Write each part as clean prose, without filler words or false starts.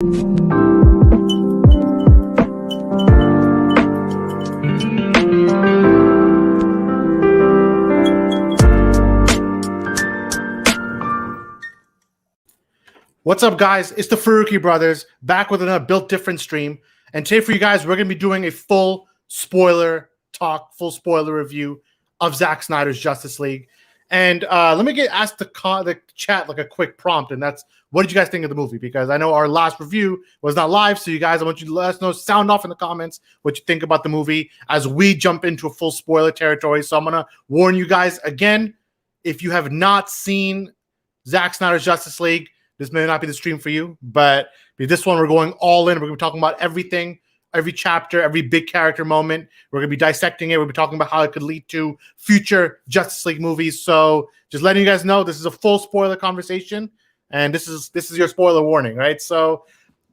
What's up, guys? It's the Farooqi Brothers back with another Built Different stream. And today for you guys, we're going to be doing a full spoiler talk, full spoiler review of Zack Snyder's Justice League. And let me ask the chat like a quick prompt, and that's, what did you guys think of the movie? Because I know our last review was not live, so you guys, I want you to let us know, sound off in the comments what you think about the movie as we jump into a full spoiler territory. So I'm going to warn you guys again, if you have not seen Zack Snyder's Justice League, this may not be the stream for you, but this one we're going all in. We're going to be talking about everything, every chapter, every big character moment. We're going to be dissecting it. We'll be talking about how it could lead to future Justice League movies. So just letting you guys know, this is a full spoiler conversation, and this is your spoiler warning, right? So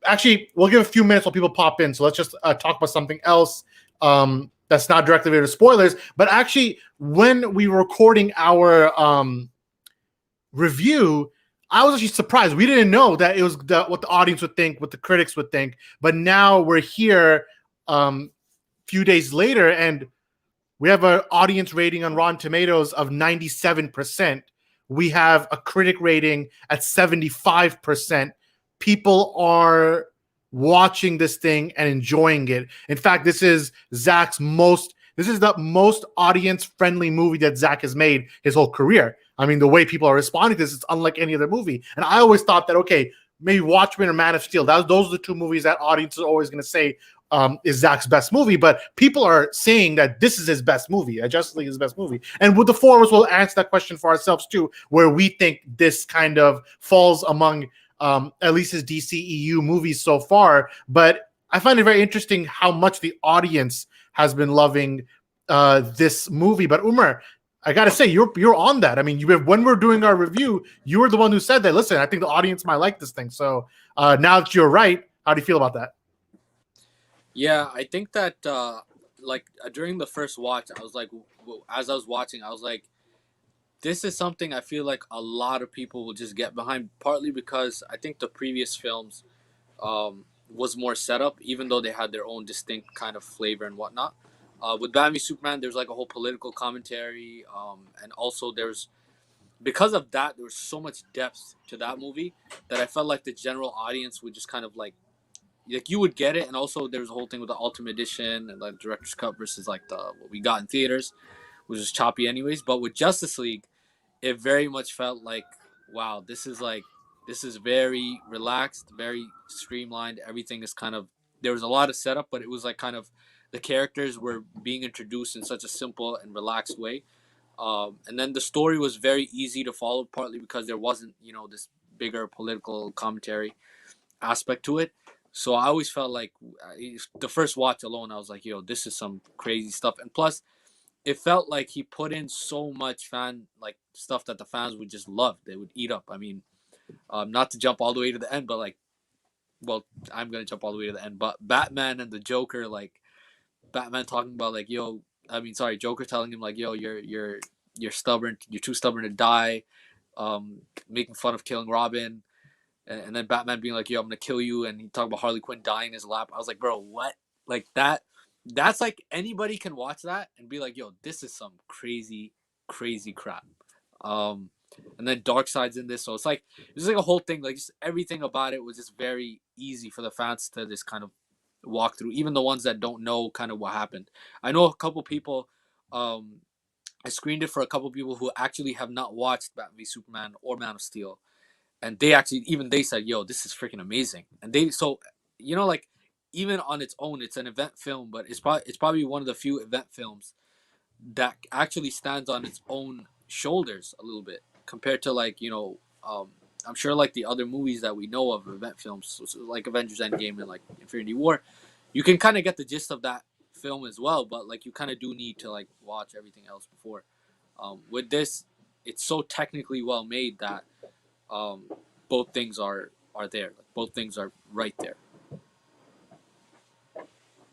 actually, we'll give a few minutes while people pop in. So let's just talk about something else that's not directly related to spoilers. But actually, when we were recording our review, I was actually surprised. We didn't know that it was what the audience would think, what the critics would think. But now we're here few days later, and we have an audience rating on Rotten Tomatoes of 97%. We have a critic rating at 75%. People are watching this thing and enjoying it. In fact, this is the most audience-friendly movie that Zack has made his whole career. I mean, the way people are responding to this, it's unlike any other movie. And I always thought that, okay, maybe Watchmen or Man of Steel, those are the two movies that audiences are always going to say is Zack's best movie. But people are saying that this is his best movie. Justice League is his best movie. And with the four of us, we'll answer that question for ourselves too, where we think this kind of falls among at least his DCEU movies so far. But I find it very interesting how much the audience has been loving this movie. But Umar, I gotta say, you're on that. I mean, when we're doing our review, you were the one who said that. Listen, I think the audience might like this thing. So now that you're right, how do you feel about that? Yeah, I think that during the first watch, I was like, as I was watching, I was like, this is something I feel like a lot of people will just get behind. Partly because I think the previous films was more set up, even though they had their own distinct kind of flavor and whatnot. With Batman v Superman, there's like a whole political commentary, and also because of that, there was so much depth to that movie that I felt like the general audience would just kind of like you would get it. And also there was a whole thing with the Ultimate Edition and like director's cut versus like what we got in theaters, which was choppy anyways. But with Justice League, it very much felt like, wow, this is very relaxed, very streamlined. Everything is kind of, there was a lot of setup, but it was like kind of, the characters were being introduced in such a simple and relaxed way. And then the story was very easy to follow, partly because there wasn't, this bigger political commentary aspect to it. So I always felt like the first watch alone, I was like, this is some crazy stuff. And plus, it felt like he put in so much like stuff that the fans would just love. They would eat up. I mean, not to jump all the way to the end, but like, well, I'm going to jump all the way to the end. But Batman and the Joker, like, Batman talking about like, Joker telling him like, you're stubborn, you're too stubborn to die, making fun of killing Robin, and then Batman being like, I'm gonna kill you, and he talked about Harley Quinn dying in his lap. I was like, bro, what? Like that's like, anybody can watch that and be like, this is some crazy crap. And then Darkseid's in this, so it's like a whole thing, like just everything about it was just very easy for the fans to just kind of walk through, even the ones that don't know kind of what happened. I know a couple people, I screened it for a couple people who actually have not watched Batman v Superman or Man of Steel, and they said, this is freaking amazing. And like, even on its own, it's an event film, but it's probably one of the few event films that actually stands on its own shoulders a little bit compared to like, I'm sure like the other movies that we know of, event films, so like Avengers Endgame and like Infinity War, you can kind of get the gist of that film as well, but like you kind of do need to like watch everything else before. With this, it's so technically well made that both things are there. Like, both things are right there.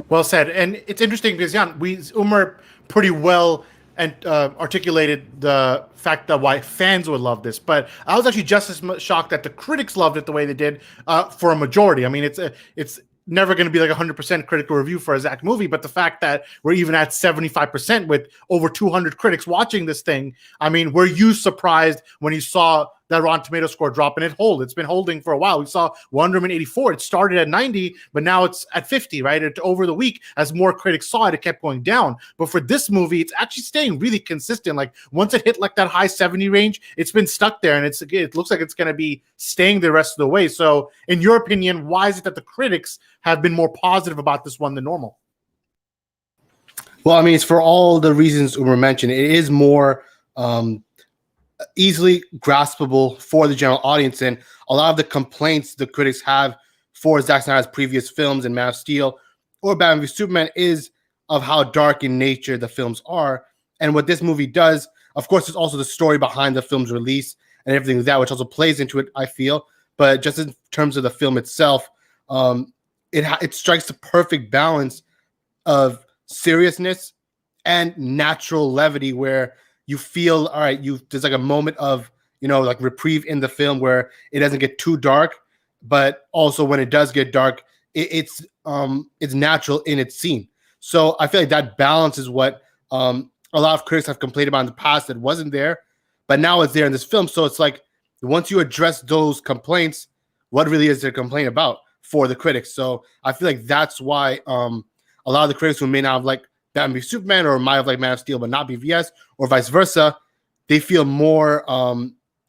Well said. And it's interesting because Umar pretty well and articulated the fact that why fans would love this. But I was actually just as shocked that the critics loved it the way they did for a majority. I mean, it's never going to be like 100% critical review for a Zack movie, but the fact that we're even at 75% with over 200 critics watching this thing, I mean, were you surprised when you saw that Rotten Tomato score drop and it hold? It's been holding for a while. We saw Wonder Woman 84. It started at 90, but now it's at 50, right? Over the week, as more critics saw it, it kept going down. But for this movie, it's actually staying really consistent. Like once it hit like that high 70 range, it's been stuck there, and it looks like it's going to be staying the rest of the way. So in your opinion, why is it that the critics have been more positive about this one than normal? Well, I mean, it's for all the reasons Umar mentioned. It is more easily graspable for the general audience, and a lot of the complaints the critics have for Zack Snyder's previous films and Man of Steel or Batman v Superman is of how dark in nature the films are. And what this movie does, of course, is also the story behind the film's release and everything like that, which also plays into it, I feel. But just in terms of the film itself, it strikes the perfect balance of seriousness and natural levity, where you feel, all right, there's like a moment of, like reprieve in the film where it doesn't get too dark, but also when it does get dark, it's natural in its scene. So I feel like that balance is what a lot of critics have complained about in the past that wasn't there, but now it's there in this film. So it's like, once you address those complaints, what really is there to complain about for the critics? So I feel like that's why a lot of the critics who may not have like Batman v Superman or might have like Man of Steel but not BVS or vice versa, they feel more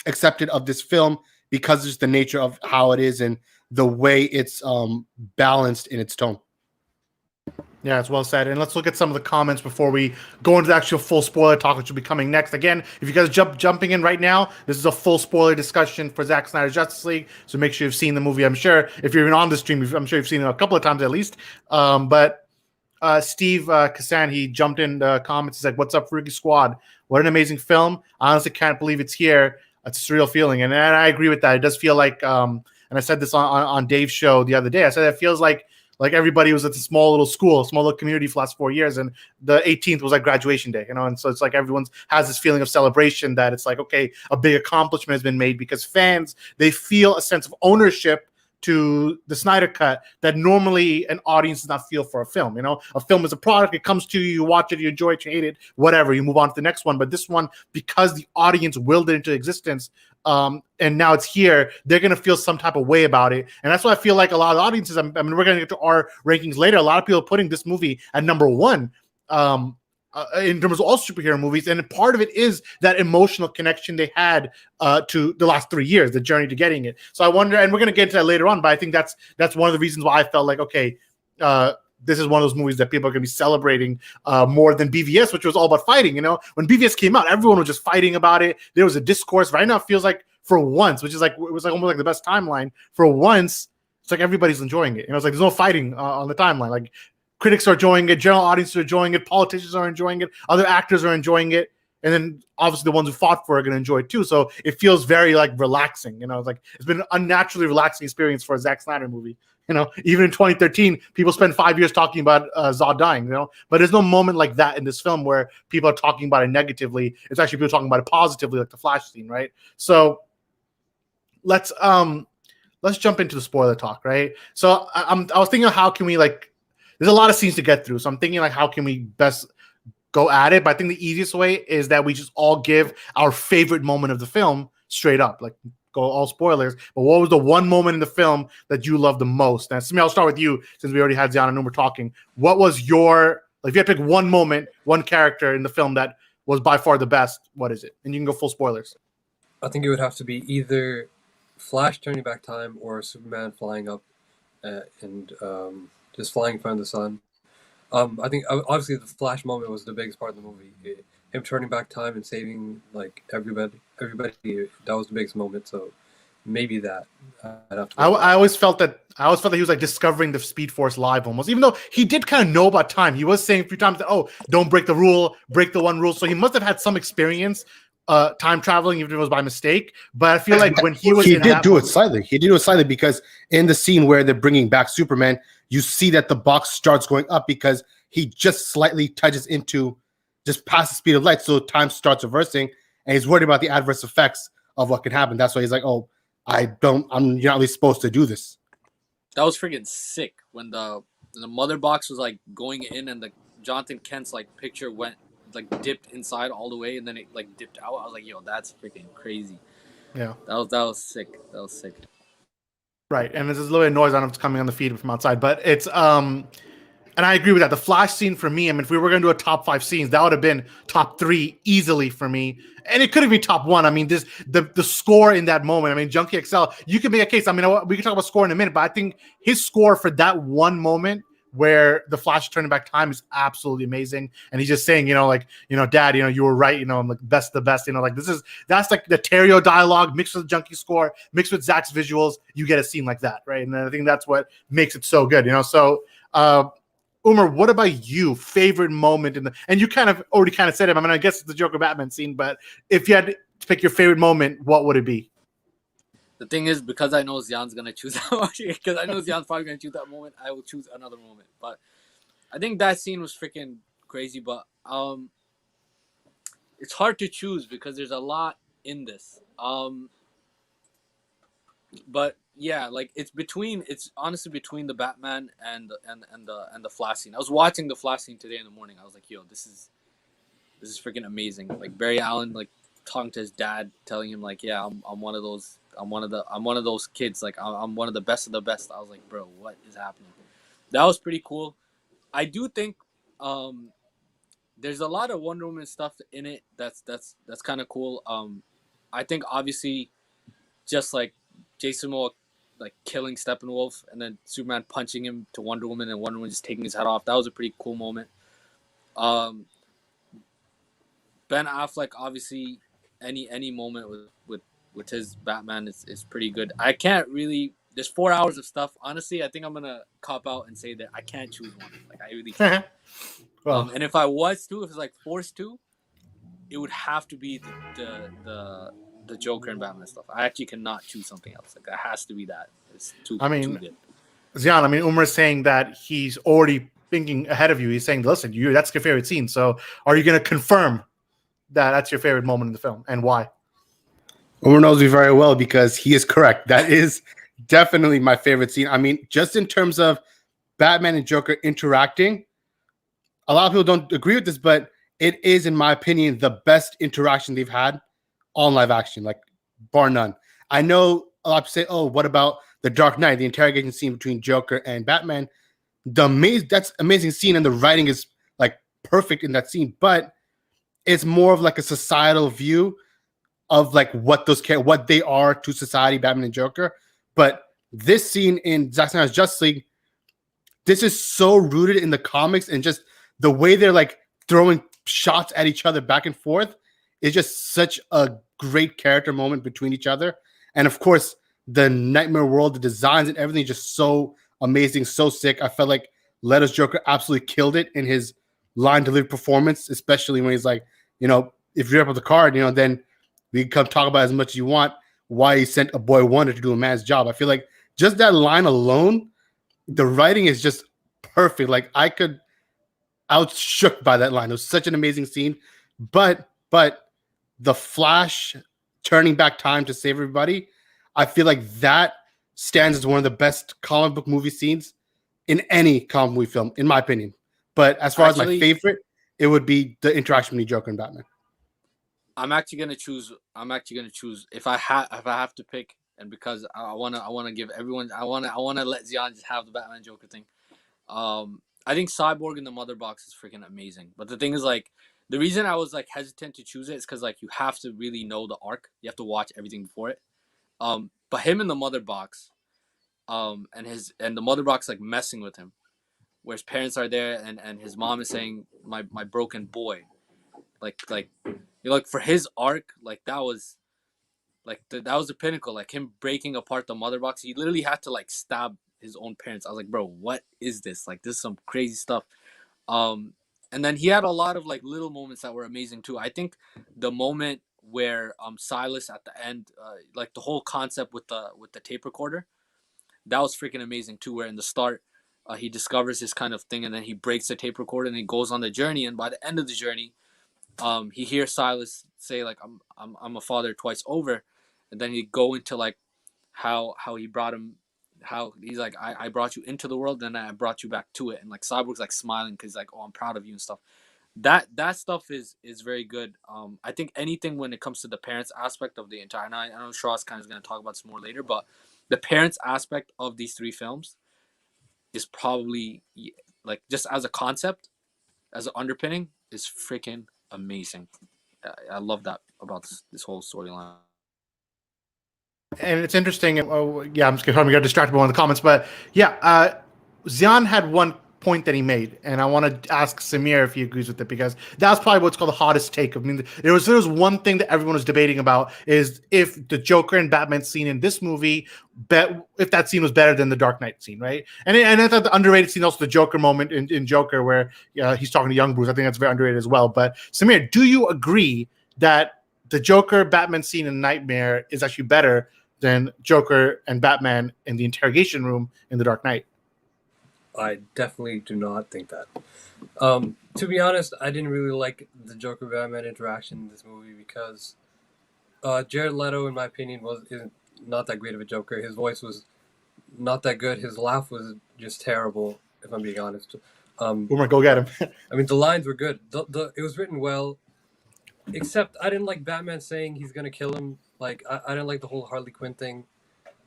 accepted of this film because of just the nature of how it is and the way it's balanced in its tone. Yeah, it's well said. And let's look at some of the comments before we go into the actual full spoiler talk, which will be coming next. Again, if you guys jumping in right now, this is a full spoiler discussion for Zack Snyder Justice League. So make sure you've seen the movie. I'm sure if you're even on the stream, I'm sure you've seen it a couple of times at least. But Steve Kassan, he jumped in the comments. He's like, "What's up, Farooqi Squad? What an amazing film! I honestly can't believe it's here. It's a surreal feeling." And I agree with that. It does feel like, and I said this on Dave's show the other day. I said it feels like everybody was at a small little school, small little community for the last 4 years, and the 18th was like graduation day, and so it's like everyone's has this feeling of celebration that it's like, okay, a big accomplishment has been made, because fans, they feel a sense of ownership to the Snyder Cut that normally an audience does not feel for a film. A film is a product. It comes to you, you watch it, you enjoy it, you hate it, whatever, you move on to the next one. But this one, because the audience willed it into existence, and now it's here, they're going to feel some type of way about it. And that's why I feel like a lot of audiences, I mean, we're going to get to our rankings later, a lot of people are putting this movie at number one in terms of all superhero movies. And part of it is that emotional connection they had to the last 3 years, the journey to getting it. So I wonder, and we're going to get into that later on, but I think that's one of the reasons why I felt like, okay, this is one of those movies that people are going to be celebrating more than BVS, which was all about fighting. When BVS came out, everyone was just fighting about it. There was a discourse. Right now, it feels like for once, which is like, it was like almost like the best timeline. For once, it's like everybody's enjoying it. It's like there's no fighting on the timeline. Like critics are enjoying it, general audience are enjoying it, politicians are enjoying it, other actors are enjoying it, and then obviously the ones who fought for it are going to enjoy it too. So it feels very like relaxing. It's like it's been an unnaturally relaxing experience for a Zack Snyder movie. Even in 2013, people spent 5 years talking about Zod dying, but there's no moment like that in this film where people are talking about it negatively. It's actually people talking about it positively, like the Flash scene, right? So let's jump into the spoiler talk, right? So I was thinking of how can we there's a lot of scenes to get through. So I'm thinking how can we best go at it? But I think the easiest way is that we just all give our favorite moment of the film straight up, go all spoilers. But what was the one moment in the film that you loved the most? And Samir, I'll start with you since we already had Zion and Umar talking. What was your, if you had to pick one moment, one character in the film that was by far the best, what is it? And you can go full spoilers. I think it would have to be either Flash turning back time or Superman flying up and just flying in front of the sun. I think obviously the Flash moment was the biggest part of the movie. Him turning back time and saving everybody, that was the biggest moment. So maybe that. I always felt that he was discovering the Speed Force live almost, even though he did kind of know about time. He was saying a few times that, don't break the rule, break the one rule. So he must have had some experience time traveling, even if it was by mistake. But I feel like when he was, he did do it slightly because in the scene where they're bringing back Superman, you see that the box starts going up because he just slightly touches into just past the speed of light, so time starts reversing, and he's worried about the adverse effects of what can happen. That's why he's like, "Oh, you're not really supposed to do this." That was freaking sick when the mother box was like going in and the Jonathan Kent's like picture went like dipped inside all the way and then it like dipped out. I was like, yo, that's freaking crazy. Yeah. That was sick. That was sick. Right, and there's a little bit of noise. I don't know if it's coming on the feed from outside, but it's and I agree with that. The Flash scene for me, I mean, if we were going to do a top 5 scenes, that would have been top 3 easily for me, and it could have been top 1. I mean, the score in that moment. I mean, Junkie XL, you can make a case. I mean, we can talk about score in a minute, but I think his score for that one moment where the Flash is turning back time is absolutely amazing, and he's just saying, Dad, you were right, I'm like best of the best, like that's like the Terrio dialogue mixed with the Junkie score, mixed with Zack's visuals, you get a scene like that, right? And I think that's what makes it so good, So, Umar, what about you? Favorite moment and you kind of already said it. I mean, I guess it's the Joker Batman scene, but if you had to pick your favorite moment, what would it be? The thing is, because I know Zian's gonna choose that because I know Zian's probably gonna choose that moment, I will choose another moment. But I think that scene was freaking crazy. But it's hard to choose because there's a lot in this. But yeah, like it's honestly between the Batman and the Flash scene. I was watching the Flash scene today in the morning. I was like, yo, this is freaking amazing. Like Barry Allen, like talking to his dad, telling him like, yeah, I'm one of those kids. Like I'm one of the best of the best. I was like, bro, what is happening? That was pretty cool. I do think there's a lot of Wonder Woman stuff in it. That's kind of cool. I think obviously just like Jason Momoa like killing Steppenwolf and then Superman punching him to Wonder Woman and Wonder Woman just taking his head off. That was a pretty cool moment. Ben Affleck, obviously, any moment with his Batman is pretty good. I can't really. There's 4 hours of stuff. Honestly, I think I'm gonna cop out and say that I can't choose one. Like I really can't. Well, and if I was to, if it's like forced to, it would have to be the Joker and Batman stuff. I actually cannot choose something else. Like it has to be that. It's too good. Zian, I mean, Umar is saying that he's already thinking ahead of you. He's saying, listen, that's your favorite scene. So are you going to confirm that that's your favorite moment in the film and why? Umar knows me very well because he is correct. That is definitely my favorite scene. I mean, just in terms of Batman and Joker interacting, a lot of people don't agree with this, but it is, in my opinion, the best interaction they've had on live action, like bar none. I know a lot of people say, oh, what about The Dark Knight, the interrogation scene between Joker and Batman? That's amazing scene, and the writing is like perfect in that scene, but it's more of like a societal view of like what they are to society, Batman and Joker. But this scene in Zack Snyder's Justice League, this is so rooted in the comics, and just the way they're like throwing shots at each other back and forth is just such a great character moment between each other. And of course, the Knightmare world, the designs and everything, just so amazing, so sick. I felt like Leto's Joker absolutely killed it in his line delivery performance, especially when he's like, if you're up with the card, then we can come talk about as much as you want why he sent a boy wonder to do a man's job. I feel like just that line alone, the writing is just perfect. Like I was shook by that line. It was such an amazing scene. But the Flash turning back time to save everybody, I feel like that stands as one of the best comic book movie scenes in any comic movie film, in my opinion. But as far as my favorite, it would be the interaction between Joker and Batman. I'm actually gonna choose if I have to pick, and because I wanna give everyone, I wanna let Zion just have the Batman Joker thing. I think Cyborg in the mother box is freaking amazing. But the thing is, like, the reason I was like hesitant to choose it is because like you have to really know the arc. You have to watch everything before it. But him in the mother box, and the mother box like messing with him, where his parents are there and his mom is saying my broken boy, like for his arc, like that was the pinnacle. Like him breaking apart the mother box, he literally had to like stab his own parents. I was like, bro, what is this? Like, this is some crazy stuff. And then he had a lot of like little moments that were amazing too. I think the moment where Silas at the end, like the whole concept with the tape recorder, that was freaking amazing too. Where in the start, he discovers this kind of thing, and then he breaks the tape recorder, and he goes on the journey. And by the end of the journey, he hears Silas say like I'm a father twice over, and then he go into like how he brought him, how he's like I brought you into the world, and I brought you back to it, and like Cyborg's like smiling because like, oh, I'm proud of you and stuff. That stuff is very good. I think anything when it comes to the parents aspect of the entire, and I know Shaw's kind of going to talk about this more later, but the parents aspect of these three films is probably like just as a concept, as an underpinning, is freaking amazing. I love that about this whole storyline. And it's interesting. Yeah, I'm just going to get distracted by one of the comments, but yeah, Zion had one point that he made, and I want to ask Samir if he agrees with it, because that's probably what's called the hottest take. I mean, there was one thing that everyone was debating about, is if the Joker and Batman scene in this movie, if that scene was better than the Dark Knight scene, right? And I thought the underrated scene, also the Joker moment in Joker, where he's talking to young Bruce. I think that's very underrated as well. But Samir, do you agree that the Joker Batman scene in Knightmare is actually better than Joker and Batman in the interrogation room in The Dark Knight? I definitely do not think that. To be honest, I didn't really like the Joker Batman interaction in this movie because Jared Leto, in my opinion, is not that great of a Joker. His voice was not that good. His laugh was just terrible, if I'm being honest. Boomer, go get him. I mean, the lines were good. It was written well, except I didn't like Batman saying he's gonna kill him. Like I didn't like the whole Harley Quinn thing.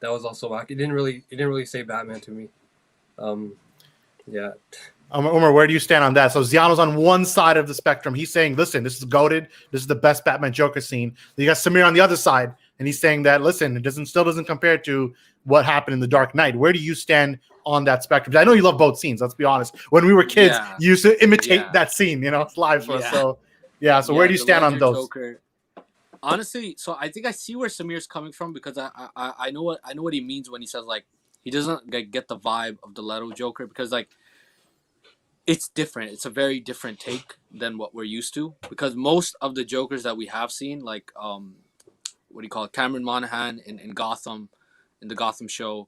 That was also whack. It didn't really say Batman to me. Yeah. Umar, where do you stand on that? So Ziano's on one side of the spectrum. He's saying, listen, this is goated. This is the best Batman Joker scene. You got Samir on the other side, and he's saying that, listen, it still doesn't compare to what happened in The Dark Knight. Where do you stand on that spectrum? I know you love both scenes, let's be honest. When we were kids, you used to imitate that scene, it's live for us. So where do you stand on those? Joker. Honestly, so I think I see where Samir's coming from, because I know what he means when he says like he doesn't get the vibe of the Leto Joker, because like it's different. It's a very different take than what we're used to, because most of the Jokers that we have seen, like what do you call it, Cameron Monaghan in Gotham, in the Gotham show,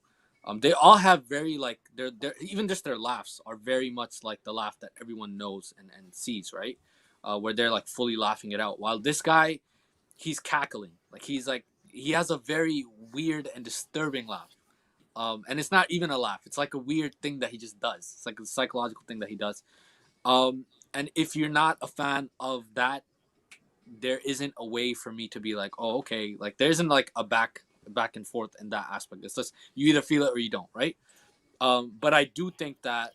they all have very like they're even just their laughs are very much like the laugh that everyone knows and sees, right? Where they're like fully laughing it out, while this guy, he's cackling, like he has a very weird and disturbing laugh. And it's not even a laugh. It's like a weird thing that he just does. It's like a psychological thing that he does. And if you're not a fan of that, there isn't a way for me to be like, oh, okay. Like there isn't like a back and forth in that aspect. It's just you either feel it or you don't, right? But I do think that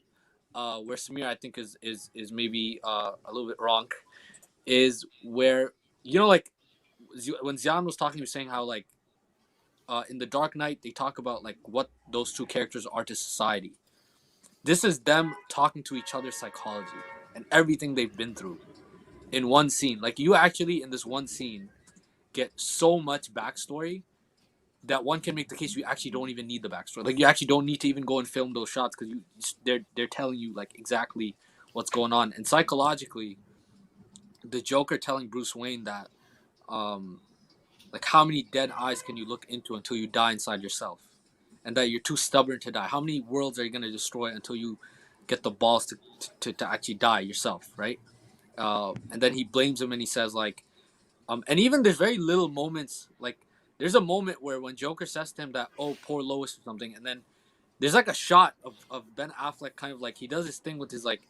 where Samir, I think, is maybe a little bit wrong, is where, like when Zian was talking, he was saying how like in The Dark Knight, they talk about like what those two characters are to society. This is them talking to each other's psychology and everything they've been through in one scene. Like you actually, in this one scene, get so much backstory that one can make the case you actually don't even need the backstory. Like you actually don't need to even go and film those shots, because they're telling you like exactly what's going on. And psychologically, the Joker telling Bruce Wayne that like how many dead eyes can you look into until you die inside yourself, and that you're too stubborn to die. How many worlds are you going to destroy until you get the balls to actually die yourself, right? And then he blames him and he says like, and even there's very little moments, like there's a moment where when Joker says to him that, oh, poor Lois or something, and then there's like a shot of Ben Affleck kind of like, he does this thing with his like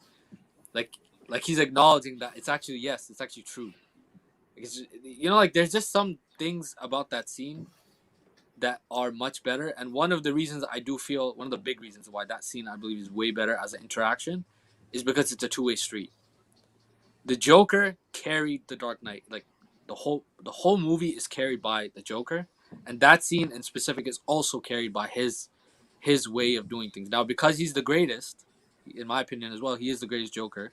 he's acknowledging that it's actually, yes, it's actually true. It's, like there's just some things about that scene that are much better, and one of the reasons I do feel, one of the big reasons why that scene I believe is way better as an interaction, is because it's a two-way street. The Joker carried The Dark Knight, like the whole movie is carried by the Joker, and that scene in specific is also carried by his way of doing things. Now, because he's the greatest, in my opinion as well, he is the greatest Joker.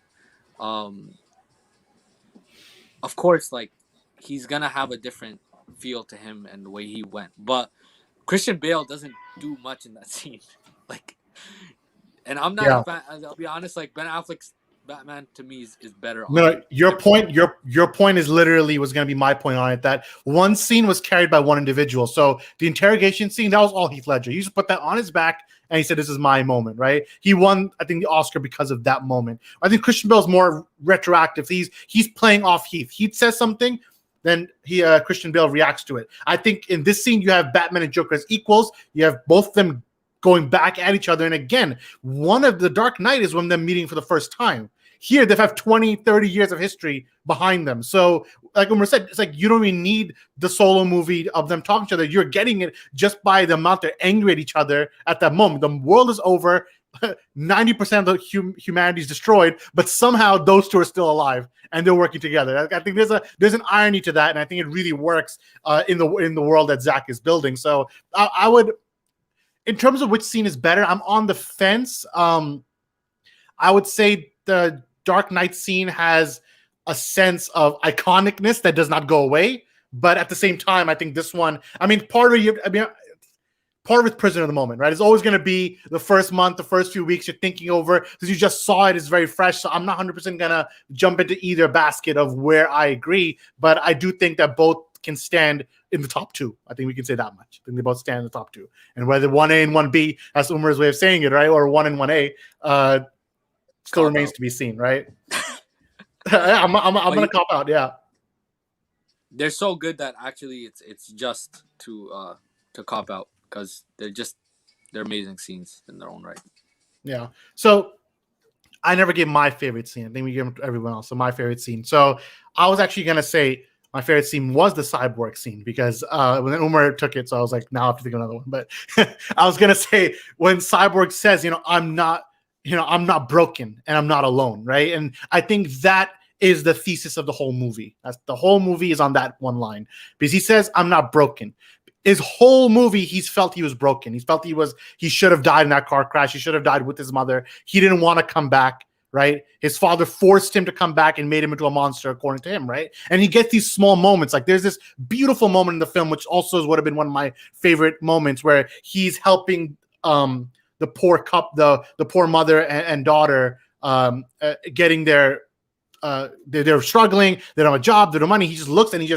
Of course, like he's gonna have a different feel to him and the way he went. But Christian Bale doesn't do much in that scene. Like, and I'm not a fan. I'll be honest. Like Ben Affleck's Batman to me is better. No, your point is literally was going to be my point on it. That one scene was carried by one individual. So the interrogation scene, that was all Heath Ledger. He just put that on his back and he said, "This is my moment." Right? He won, I think, the Oscar because of that moment. I think Christian Bale's more retroactive. He's playing off Heath. Heath says something, then Christian Bale reacts to it. I think in this scene you have Batman and Joker as equals. You have both of them going back at each other. And again, one of the Dark Knight is one of them meeting for the first time. Here, they have 20, 30 years of history behind them. So, like Umar said, it's like you don't even need the solo movie of them talking to each other. You're getting it just by the amount they're angry at each other at that moment. The world is over. 90% of the humanity is destroyed, but somehow those two are still alive and they're working together. I think there's an irony to that, and I think it really works in the world that Zack is building. So I would, in terms of which scene is better, I'm on the fence. I would say the Dark Knight scene has a sense of iconicness that does not go away, but at the same time, I think this one, part of it's prisoner of the moment, right? It's always going to be the first month, the first few weeks you're thinking over because you just saw it. It's very fresh. So I'm not 100% going to jump into either basket of where I agree, but I do think that both can stand in the top two. I think we can say that much. I think they both stand in the top two. And whether 1A and 1B, that's Umar's way of saying it, right? Or 1 and 1A, still remains to be seen, right? I'm going to cop out, yeah. They're so good that actually it's just to cop out. Because they're amazing scenes in their own right. Yeah. So I never gave my favorite scene. I think we gave them to everyone else. So my favorite scene. So I was actually going to say my favorite scene was the Cyborg scene because when Umar took it, so I was like, now I have to think of another one. But I was going to say when Cyborg says, I'm not broken and I'm not alone. Right. And I think that is the thesis of the whole movie. That's the whole movie is on that one line because he says, I'm not broken. His whole movie, he's felt he was broken. He felt he should have died in that car crash. He should have died with his mother. He didn't want to come back, right? His father forced him to come back and made him into a monster, according to him, right? And he gets these small moments. Like there's this beautiful moment in the film, which also would have been one of my favorite moments, where he's helping the poor mother and daughter getting their. They're struggling. They don't have a job. They don't have money. He just looks and he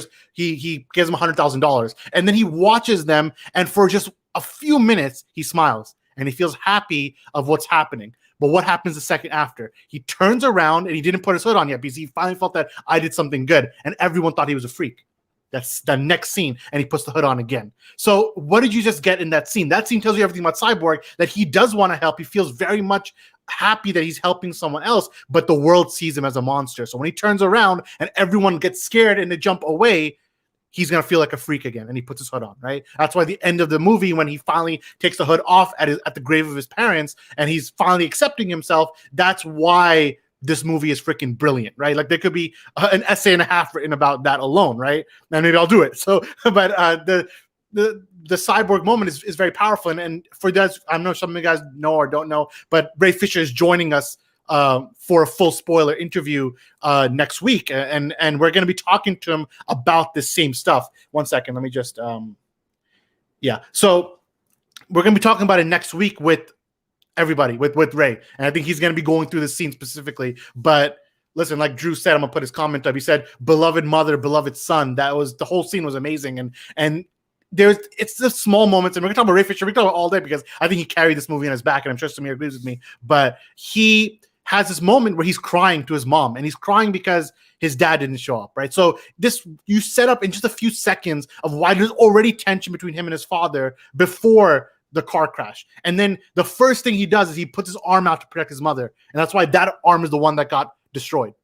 gives them $100,000, and then he watches them. And for just a few minutes, he smiles and he feels happy of what's happening. But what happens the second after? He turns around and he didn't put his hood on yet because he finally felt that I did something good, and everyone thought he was a freak. That's the next scene, and he puts the hood on again. So what did you just get in that scene? That scene tells you everything about Cyborg, that he does want to help. He feels very much happy that he's helping someone else, but the world sees him as a monster. So when he turns around and everyone gets scared and they jump away, he's going to feel like a freak again, and he puts his hood on, right? That's why the end of the movie, when he finally takes the hood off at the grave of his parents and he's finally accepting himself, that's why this movie is freaking brilliant, right? Like there could be an essay and a half written about that alone, right? And maybe I'll do it. So, but the Cyborg moment is very powerful. And for that, I know some of you guys know or don't know, but Ray Fisher is joining us for a full spoiler interview next week. And we're going to be talking to him about this same stuff. One second. Let me just, So we're going to be talking about it next week with everybody, with Ray. And I think he's going to be going through the scene specifically. But listen, like Drew said, I'm going to put his comment up. He said, beloved mother, beloved son. The whole scene was amazing. And it's the small moments, and we're gonna talk about Ray Fisher. We can talk about all day because I think he carried this movie on his back, and I'm sure Samir agrees with me. But he has this moment where he's crying to his mom, and he's crying because his dad didn't show up, right? So you set up in just a few seconds of why there's already tension between him and his father before the car crash. And then the first thing he does is he puts his arm out to protect his mother, and that's why that arm is the one that got destroyed.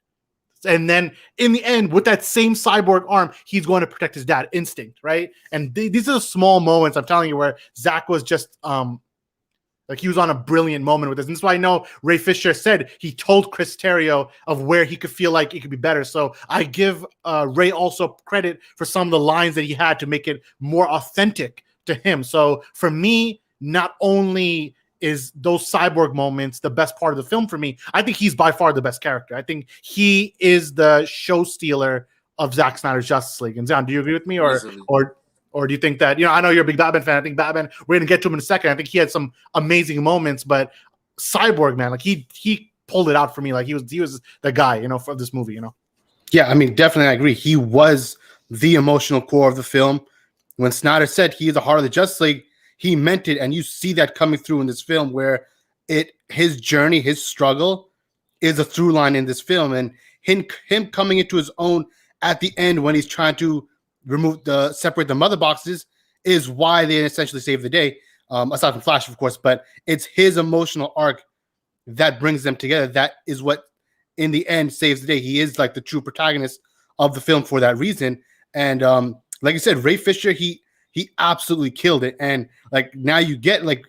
And then in the end, with that same Cyborg arm, he's going to protect his dad. Instinct, right? And these are the small moments, I'm telling you, where Zack was just like he was on a brilliant moment with this. And that's why I know Ray Fisher said he told Chris Terrio of where he could feel like it could be better. So I give Ray also credit for some of the lines that he had to make it more authentic to him. So for me, not only is those Cyborg moments the best part of the film for me, I think he's by far the best character. I think he is the show stealer of Zack Snyder's Justice League. And Zan, do you agree with me, or do you think that, I know you're a big Batman fan. I think we're going to get to him in a second. I think he had some amazing moments, but Cyborg, man, like he pulled it out for me. Like he was the guy, you know, for this movie, you know. Yeah, I mean, definitely I agree. He was the emotional core of the film. When Snyder said he is the heart of the Justice League, he meant it, and you see that coming through in this film, where his journey, his struggle, is a through line in this film, and him coming into his own at the end when he's trying to separate the mother boxes is why they essentially save the day. Aside from Flash, of course, but it's his emotional arc that brings them together. That is what, in the end, saves the day. He is like the true protagonist of the film for that reason. And like you said, Ray Fisher, he absolutely killed it. And like now you get like,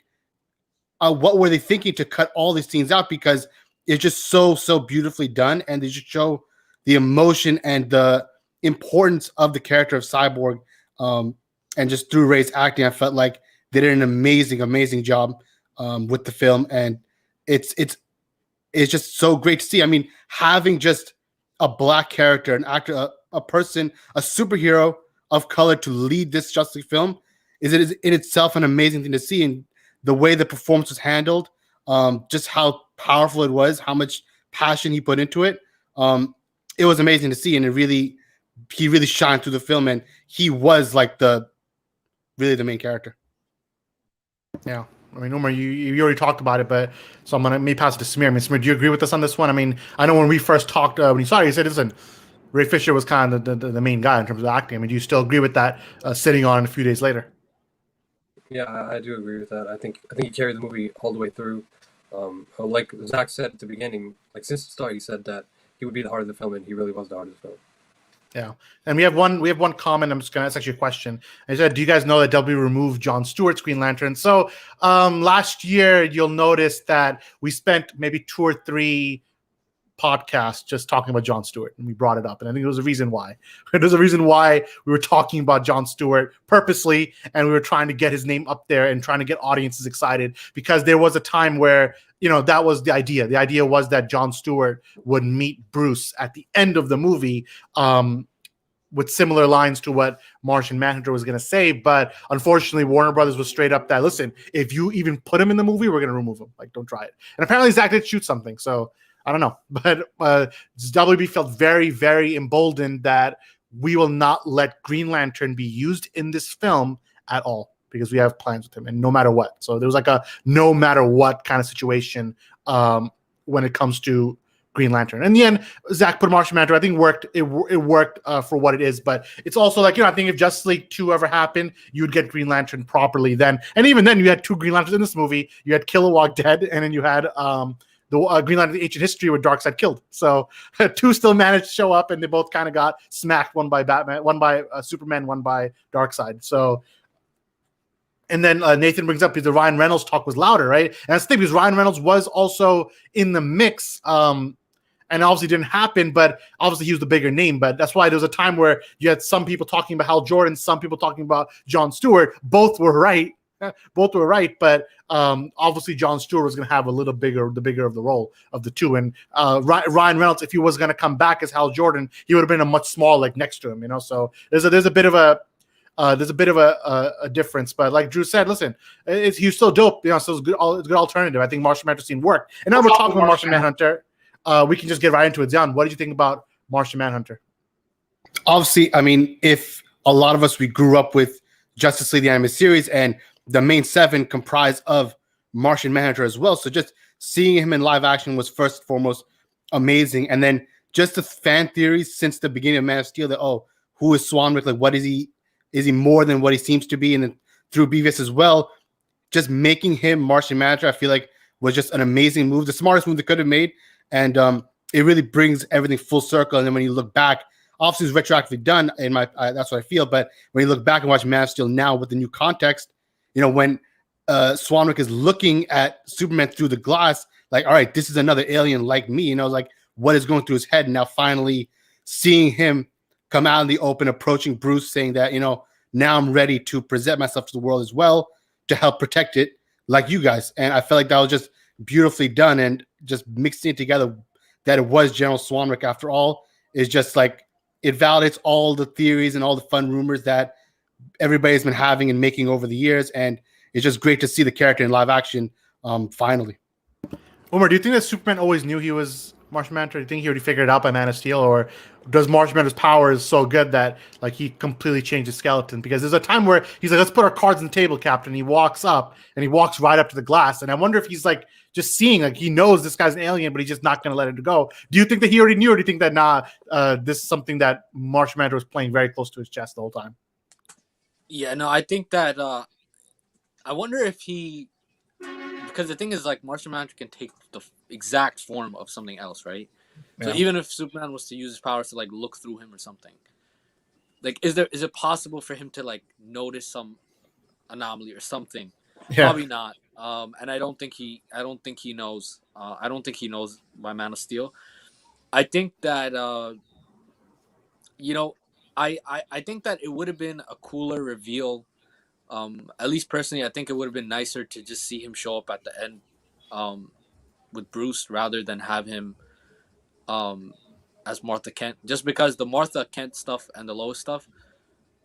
what were they thinking to cut all these scenes out, because it's just so beautifully done, and they just show the emotion and the importance of the character of Cyborg. And just through Ray's acting, I felt like they did an amazing job with the film, and it's just so great to see. I mean, having just a black character, an actor, a person, a superhero of color to lead this Justice League film is in itself an amazing thing to see. And the way the performance was handled, just how powerful it was, how much passion he put into it. It was amazing to see, and he really shined through the film, and he was like really the main character. Yeah. I mean, Umar, you already talked about it, but so I'm gonna maybe pass it to Samir. I mean, Samir, do you agree with us on this one? I mean, I know when we first talked, when you saw it, you said, listen, Ray Fisher was kind of the main guy in terms of acting. I mean, do you still agree with that sitting on a few days later? Yeah, I do agree with that. I think he carried the movie all the way through. Like Zach said at the beginning, like since the start, he said that he would be the heart of the film, and he really was the heart of the film. Yeah, and we have one comment. I'm just gonna ask actually a question. I said, do you guys know that W removed John Stewart's Green Lantern? So last year, you'll notice that we spent maybe 2 or 3 podcasts just talking about John Stewart, and we brought it up, and I think there was a reason why. There's a reason why we were talking about John Stewart purposely, and we were trying to get his name up there and trying to get audiences excited, because there was a time where, you know, that was the idea. The idea was that John Stewart would meet Bruce at the end of the movie, with similar lines to what Martian Manhunter was going to say. But unfortunately, Warner Brothers was straight up that, listen, if you even put him in the movie, we're going to remove him. Like, don't try it. And apparently Zach did shoot something. So I don't know. But WB felt very emboldened that we will not let Green Lantern be used in this film at all, because we have plans with him, and no matter what. So there was like a no matter what kind of situation when it comes to Green Lantern. In the end, Zach put Martian Manhunter. I think it worked for what it is, but it's also like, you know, I think if Justice League 2 ever happened, you would get Green Lantern properly then. And even then, you had 2 Green Lanterns in this movie. You had Kilowog dead, and then you had the Green Lantern Ancient History with Darkseid killed. So 2 still managed to show up, and they both kind of got smacked, one by Batman, one by Superman, one by Darkseid. So, and then Nathan brings up the Ryan Reynolds talk was louder, right? And that's the thing, because Ryan Reynolds was also in the mix, and obviously didn't happen, but obviously he was the bigger name. But that's why there was a time where you had some people talking about Hal Jordan, some people talking about John Stewart. Both were right. But obviously John Stewart was going to have the bigger of the role of the 2. And Ryan Reynolds, if he was going to come back as Hal Jordan, he would have been a much smaller, like, next to him, you know. So there's a bit of a difference. But like Drew said, listen, he's still dope, you know. So it's a good alternative. I think Martian Manhunter scene worked. And now we're talking about Martian Manhunter. We can just get right into it. John, what did you think about Martian Manhunter? Obviously, I mean, if a lot of us, we grew up with Justice League the animated series, and the main 7 comprised of Martian Manhunter as well. So just seeing him in live action was first and foremost amazing. And then just the fan theories since the beginning of Man of Steel that, oh, who is Swanwick? Like, what is he? Is he more than what he seems to be? And then through BVS as well, just making him Martian Manhunter, I feel like was just an amazing move, the smartest move they could have made. And it really brings everything full circle. And then when you look back, obviously it's retroactively done that's what I feel. But when you look back and watch Man of Steel now with the new context, you know, when Swanwick is looking at Superman through the glass, like, all right, this is another alien like me, you know, like what is going through his head. And now finally seeing him come out in the open, approaching Bruce, saying that, you know, now I'm ready to present myself to the world as well to help protect it like you guys. And I felt like that was just beautifully done, and just mixing it together that it was General Swanwick after all is just like, it validates all the theories and all the fun rumors that everybody's been having and making over the years. And it's just great to see the character in live action finally. Omar, do you think that Superman always knew he was Martian Manhunter? Do you think he already figured it out by Man of Steel, or does Martian Manhunter's powers so good that like he completely changed his skeleton? Because there's a time where he's like, "Let's put our cards on the table, Captain." He walks up and he walks right up to the glass, and I wonder if he's like just seeing, like he knows this guy's an alien, but he's just not going to let it go. Do you think that he already knew, or do you think that this is something that Martian Manhunter was playing very close to his chest the whole time? Yeah, no, I think that I wonder if he, because the thing is, like, Martian Manhunter can take the exact form of something else, right? So even if Superman was to use his powers to like look through him or something, like, is it possible for him to like notice some anomaly or something? Yeah. Probably not. And I don't think he knows. I don't think he knows by Man of Steel. I think that you know, I think that it would have been a cooler reveal. At least personally, I think it would have been nicer to just see him show up at the end, with Bruce rather than have him, as Martha Kent. Just because the Martha Kent stuff and the Lois stuff,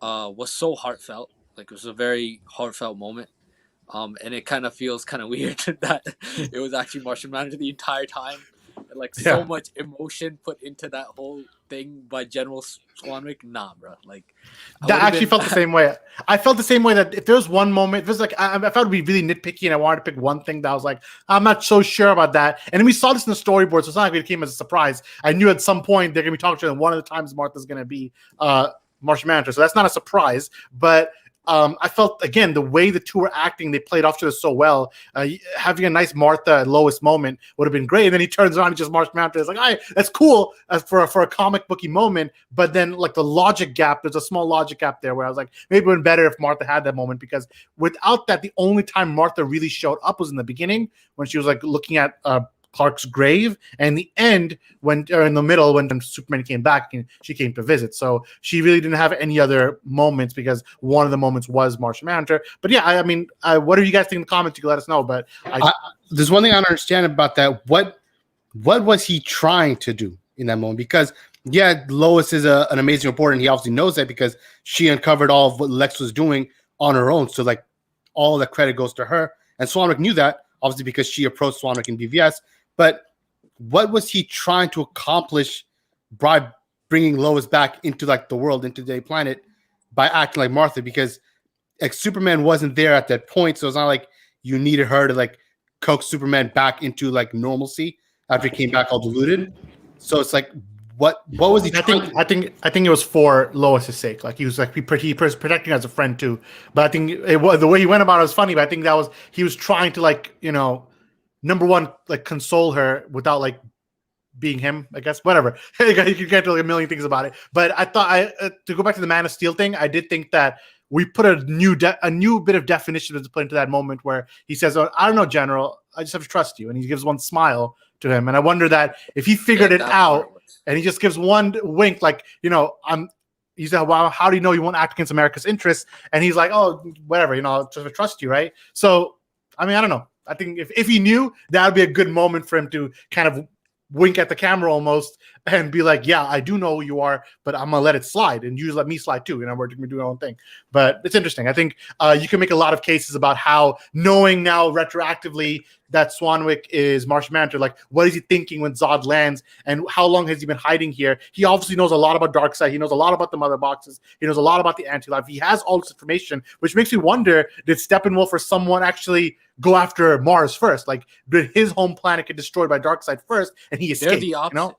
was so heartfelt. Like, it was a very heartfelt moment. And it kind of feels kind of weird that it was actually Martian Manhunter the entire time. And like so much emotion put into that whole thing by General Swanwick. Nah, bro. Like, that actually felt the same way. I felt the same way that if there was one moment, if it was like I felt to be really nitpicky and I wanted to pick one thing that I was like, I'm not so sure about that. And then we saw this in the storyboard, so it's not like it came as a surprise. I knew at some point they're gonna be talking to them. One of the times Martha's gonna be Martian Manhunter, so that's not a surprise. But I felt again the way the two were acting, they played off each other so well. Having a nice Martha and Lois moment would have been great. And then he turns around and just Martian Manhunter. It's like, all right, that's cool for a comic booky moment. But then like the logic gap, there's a small logic gap there where I was like, maybe it would have been better if Martha had that moment, because without that, the only time Martha really showed up was in the beginning when she was like looking at Clark's grave, and in the end, in the middle, when Superman came back and she came to visit. So she really didn't have any other moments because one of the moments was Martian Manhunter. But yeah, I mean, what do you guys think in the comments? You can let us know. But there's one thing I don't understand about that. What was he trying to do in that moment? Because yeah, Lois is an amazing reporter, and he obviously knows that because she uncovered all of what Lex was doing on her own. So like all the credit goes to her, and Swanwick knew that obviously because she approached Swanwick in BVS. But what was he trying to accomplish by bringing Lois back into like the world, into the planet, by acting like Martha? Because like Superman wasn't there at that point, so it's not like you needed her to like coax Superman back into like normalcy after he came back all diluted. So it's like, what was he? I think it was for Lois's sake. Like he was protecting her as a friend too. But I think the way he went about it was funny. But I think he was trying to like number one, like console her without like being him, I guess. Whatever. You can get to like a million things about it. But I thought to go back to the Man of Steel thing, I did think that we put a new bit of definition to put into that moment where he says, "Oh, I don't know, General. I just have to trust you." And he gives one smile to him. And I wonder that if he figured it out and he just gives one wink, like, he said, "Well, how do you know you won't act against America's interests?" And he's like, "Oh, whatever, I'll just trust you, right?" So, I mean, I don't know. I think if he knew, that would be a good moment for him to kind of wink at the camera almost and be like, "Yeah, I do know who you are, but I'm gonna let it slide, and you let me slide too. We're gonna do our own thing." But it's interesting. I think you can make a lot of cases about how knowing now retroactively that Swanwick is Martian Manhunter, like what is he thinking when Zod lands, and how long has he been hiding here? He obviously knows a lot about Darkseid. He knows a lot about the mother boxes. He knows a lot about the anti-life. He has all this information, which makes me wonder: did Steppenwolf or someone actually go after Mars first? Like, did his home planet get destroyed by Darkseid first, and he escaped? They're the opposite.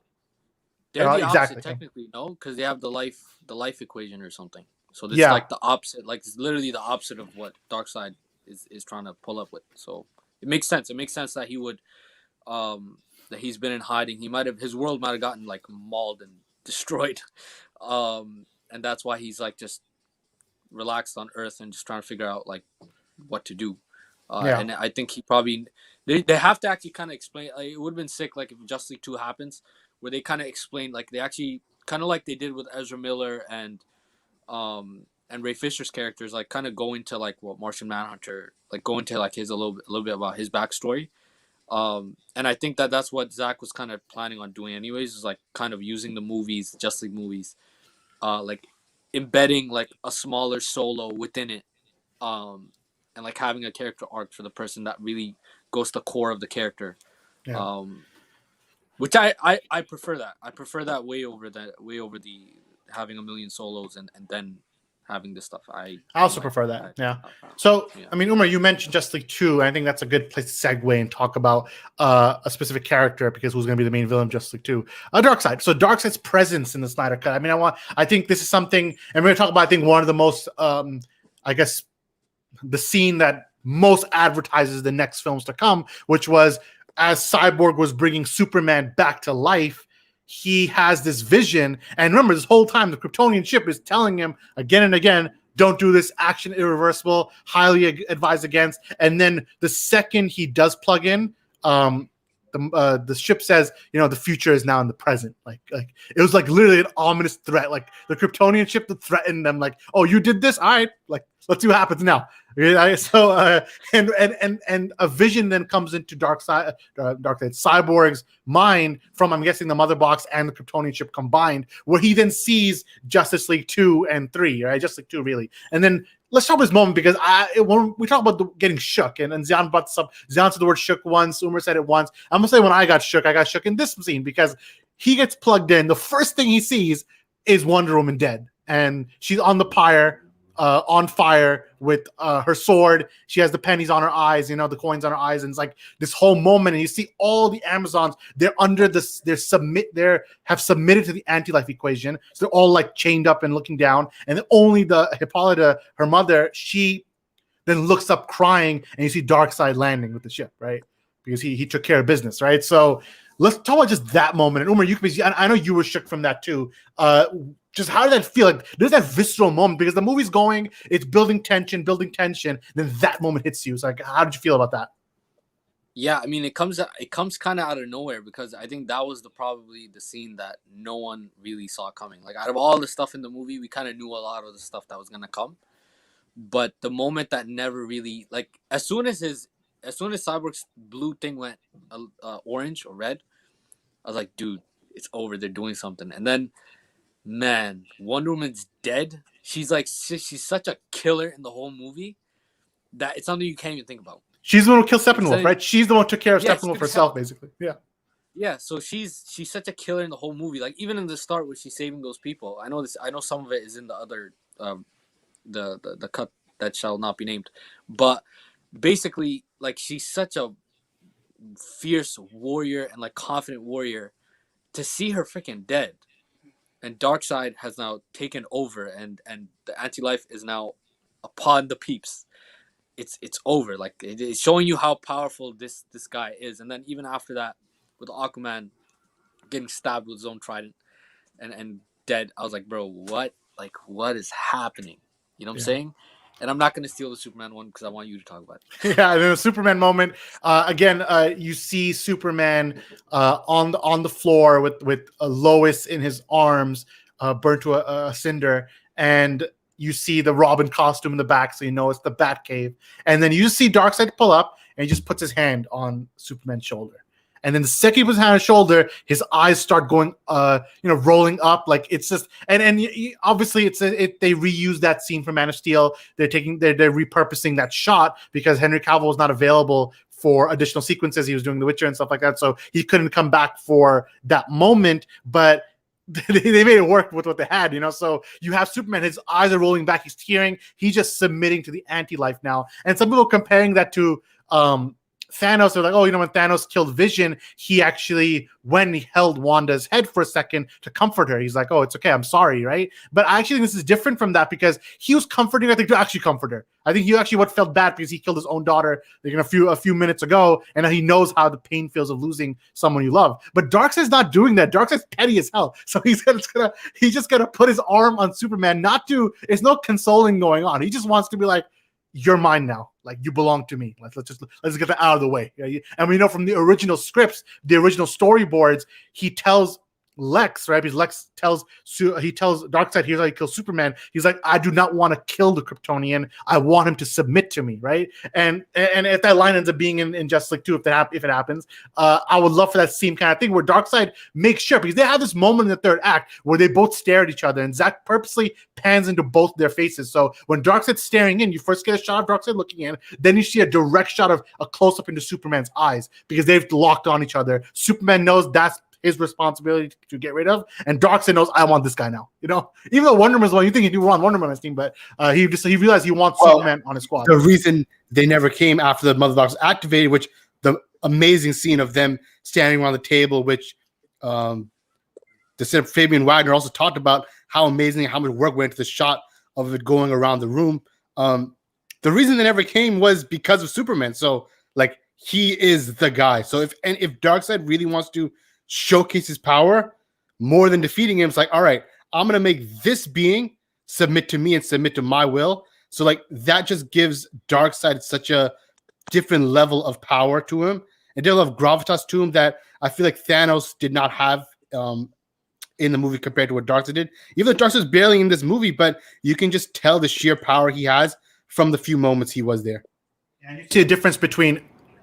They're the opposite, exactly. technically, no, because they have the life equation or something. So it's like the opposite, like it's literally the opposite of what Darkseid is trying to pull up with. So it makes sense. It makes sense that he would, that he's been in hiding. His world might have gotten like mauled and destroyed, and that's why he's like just relaxed on Earth and just trying to figure out like what to do. And I think he probably they have to actually kind of explain. Like, it would have been sick like if Justice League 2 happens, where they kind of explain, like they actually kind of like they did with Ezra Miller and Ray Fisher's characters, like kind of go into like what Martian Manhunter, like go into like his a little bit about his backstory. And I think that's what Zack was kind of planning on doing anyways, is like kind of using the movies, Justice League movies, like embedding like a smaller solo within it, and like having a character arc for the person that really goes to the core of the character. Yeah. Which I prefer that. I prefer that way over the having a million solos and then having this stuff. I also prefer that. So, I mean, Umar, you mentioned Justice League 2. I think that's a good place to segue and talk about a specific character, because who's going to be the main villain of Justice League 2? Darkseid. So Darkseid's presence in the Snyder Cut. I mean, I think this is something, and we're going to talk about, I think, one of the most, I guess, the scene that most advertises the next films to come, which was as Cyborg was bringing Superman back to life, he has this vision. And remember, this whole time, the Kryptonian ship is telling him again and again, don't do this, action irreversible, highly advised against. And then the second he does plug in, the ship says, the future is now in the present. Like it was like literally an ominous threat. Like the Kryptonian ship that threatened them, like, oh, you did this? All right, like let's see what happens now. So and a vision then comes into Darkseid Cyborg's mind from, I'm guessing, the mother box and the Kryptonian ship combined, where he then sees Justice League 2 and 3, right? Justice League 2 really. And then let's talk about this moment, because when we talk about getting shook, and Zion brought this up. Zion said the word shook once, Umar said it once. I'm gonna say when I got shook in this scene, because he gets plugged in. The first thing he sees is Wonder Woman dead, and she's on the pyre, on fire with her sword. She has the pennies on her eyes, the coins on her eyes, and it's like this whole moment. And you see all the Amazons, they're under this, have submitted to the anti-life equation. So they're all like chained up and looking down. And then only the Hippolyta, her mother, she then looks up crying, and you see Darkseid landing with the ship, right? Because he took care of business, right? So let's talk about just that moment. And Umar, I know you were shook from that too. Just how did that feel? Like there's that visceral moment, because the movie's going, it's building tension, then that moment hits you. So like, how did you feel about that? Yeah, I mean, it comes kind of out of nowhere, because I think that was probably the scene that no one really saw coming. Like out of all the stuff in the movie, we kind of knew a lot of the stuff that was gonna come, but the moment that never really, like, as soon as Cyborg's blue thing went orange or red, I was like, dude, it's over. They're doing something. And then, man, Wonder Woman's dead. She's such a killer in the whole movie that it's something you can't even think about. She's the one who killed Steppenwolf, right? She's the one who took care of Steppenwolf herself, basically. Yeah. Yeah, so she's such a killer in the whole movie. Like even in the start where she's saving those people. I know some of it is in the other the cut that shall not be named. But basically, like, she's such a fierce warrior and like confident warrior. To see her freaking dead, and Darkseid has now taken over, and the anti-life is now upon the peeps. It's over. Like, it's showing you how powerful this guy is. And then even after that, with Aquaman getting stabbed with his own trident and dead, I was like, bro, what? Like, what is happening? You know what I'm saying? And I'm not going to steal the Superman one because I want you to talk about it. Yeah, and then the Superman moment. Again, you see Superman on the floor with Lois in his arms, burnt to a cinder, and you see the Robin costume in the back, so you know it's the Batcave. And then you just see Darkseid pull up, and he just puts his hand on Superman's shoulder. And then the second he puts his hand on his shoulder, his eyes start going, rolling up. Like, it's just, and obviously they reuse that scene from Man of Steel. They're repurposing that shot because Henry Cavill was not available for additional sequences. He was doing The Witcher and stuff like that, so he couldn't come back for that moment. But they made it work with what they had, So you have Superman, his eyes are rolling back, he's tearing, he's just submitting to the anti-life now. And some people comparing that to Thanos are like, oh, when Thanos killed Vision, he actually, when he held Wanda's head for a second to comfort her, he's like, oh, it's okay, I'm sorry, right? But I actually think this is different from that, because he was comforting, I think, to actually comfort her. I think he actually felt bad because he killed his own daughter a few minutes ago, and he knows how the pain feels of losing someone you love. But Darkseid's not doing that. Darkseid's petty as hell, so he's just gonna put his arm on Superman. There's no consoling going on. He just wants to be like, you're mine now. Like, you belong to me. Let's get that out of the way. And we know from the original scripts, the original storyboards, he tells Lex, right? Because Lex tells Darkseid, here's how you kill Superman. He's like, I do not want to kill the Kryptonian. I want him to submit to me, right? And if that line ends up being in Justice League 2, if it happens, I would love for that same kind of thing where Darkseid makes sure, because they have this moment in the third act where they both stare at each other, and Zack purposely pans into both their faces. So when Darkseid's staring in, you first get a shot of Darkseid looking in, then you see a direct shot of a close up into Superman's eyes because they've locked on each other. Superman knows that's his responsibility to get rid of, and Darkseid knows I want this guy now. You know, even though Wonder Woman's one, you think he want Wonder Woman on his team, but he realized he wants Superman on his squad. The reason they never came after the Mother Box was activated, which the amazing scene of them standing around the table, which the Fabian Wagner also talked about how amazing, how much work went into the shot of it going around the room. The reason they never came was because of Superman. So like he is the guy. So if Darkseid really wants to showcase his power more than defeating him, it's like, all right, I'm gonna make this being submit to me and submit to my will. So like that just gives Darkseid such a different level of power to him, and a level of gravitas to him that I feel like Thanos did not have in the movie compared to what Darkseid did. Even though Darkseid is barely in this movie, but you can just tell the sheer power he has from the few moments he was there. And you see a difference between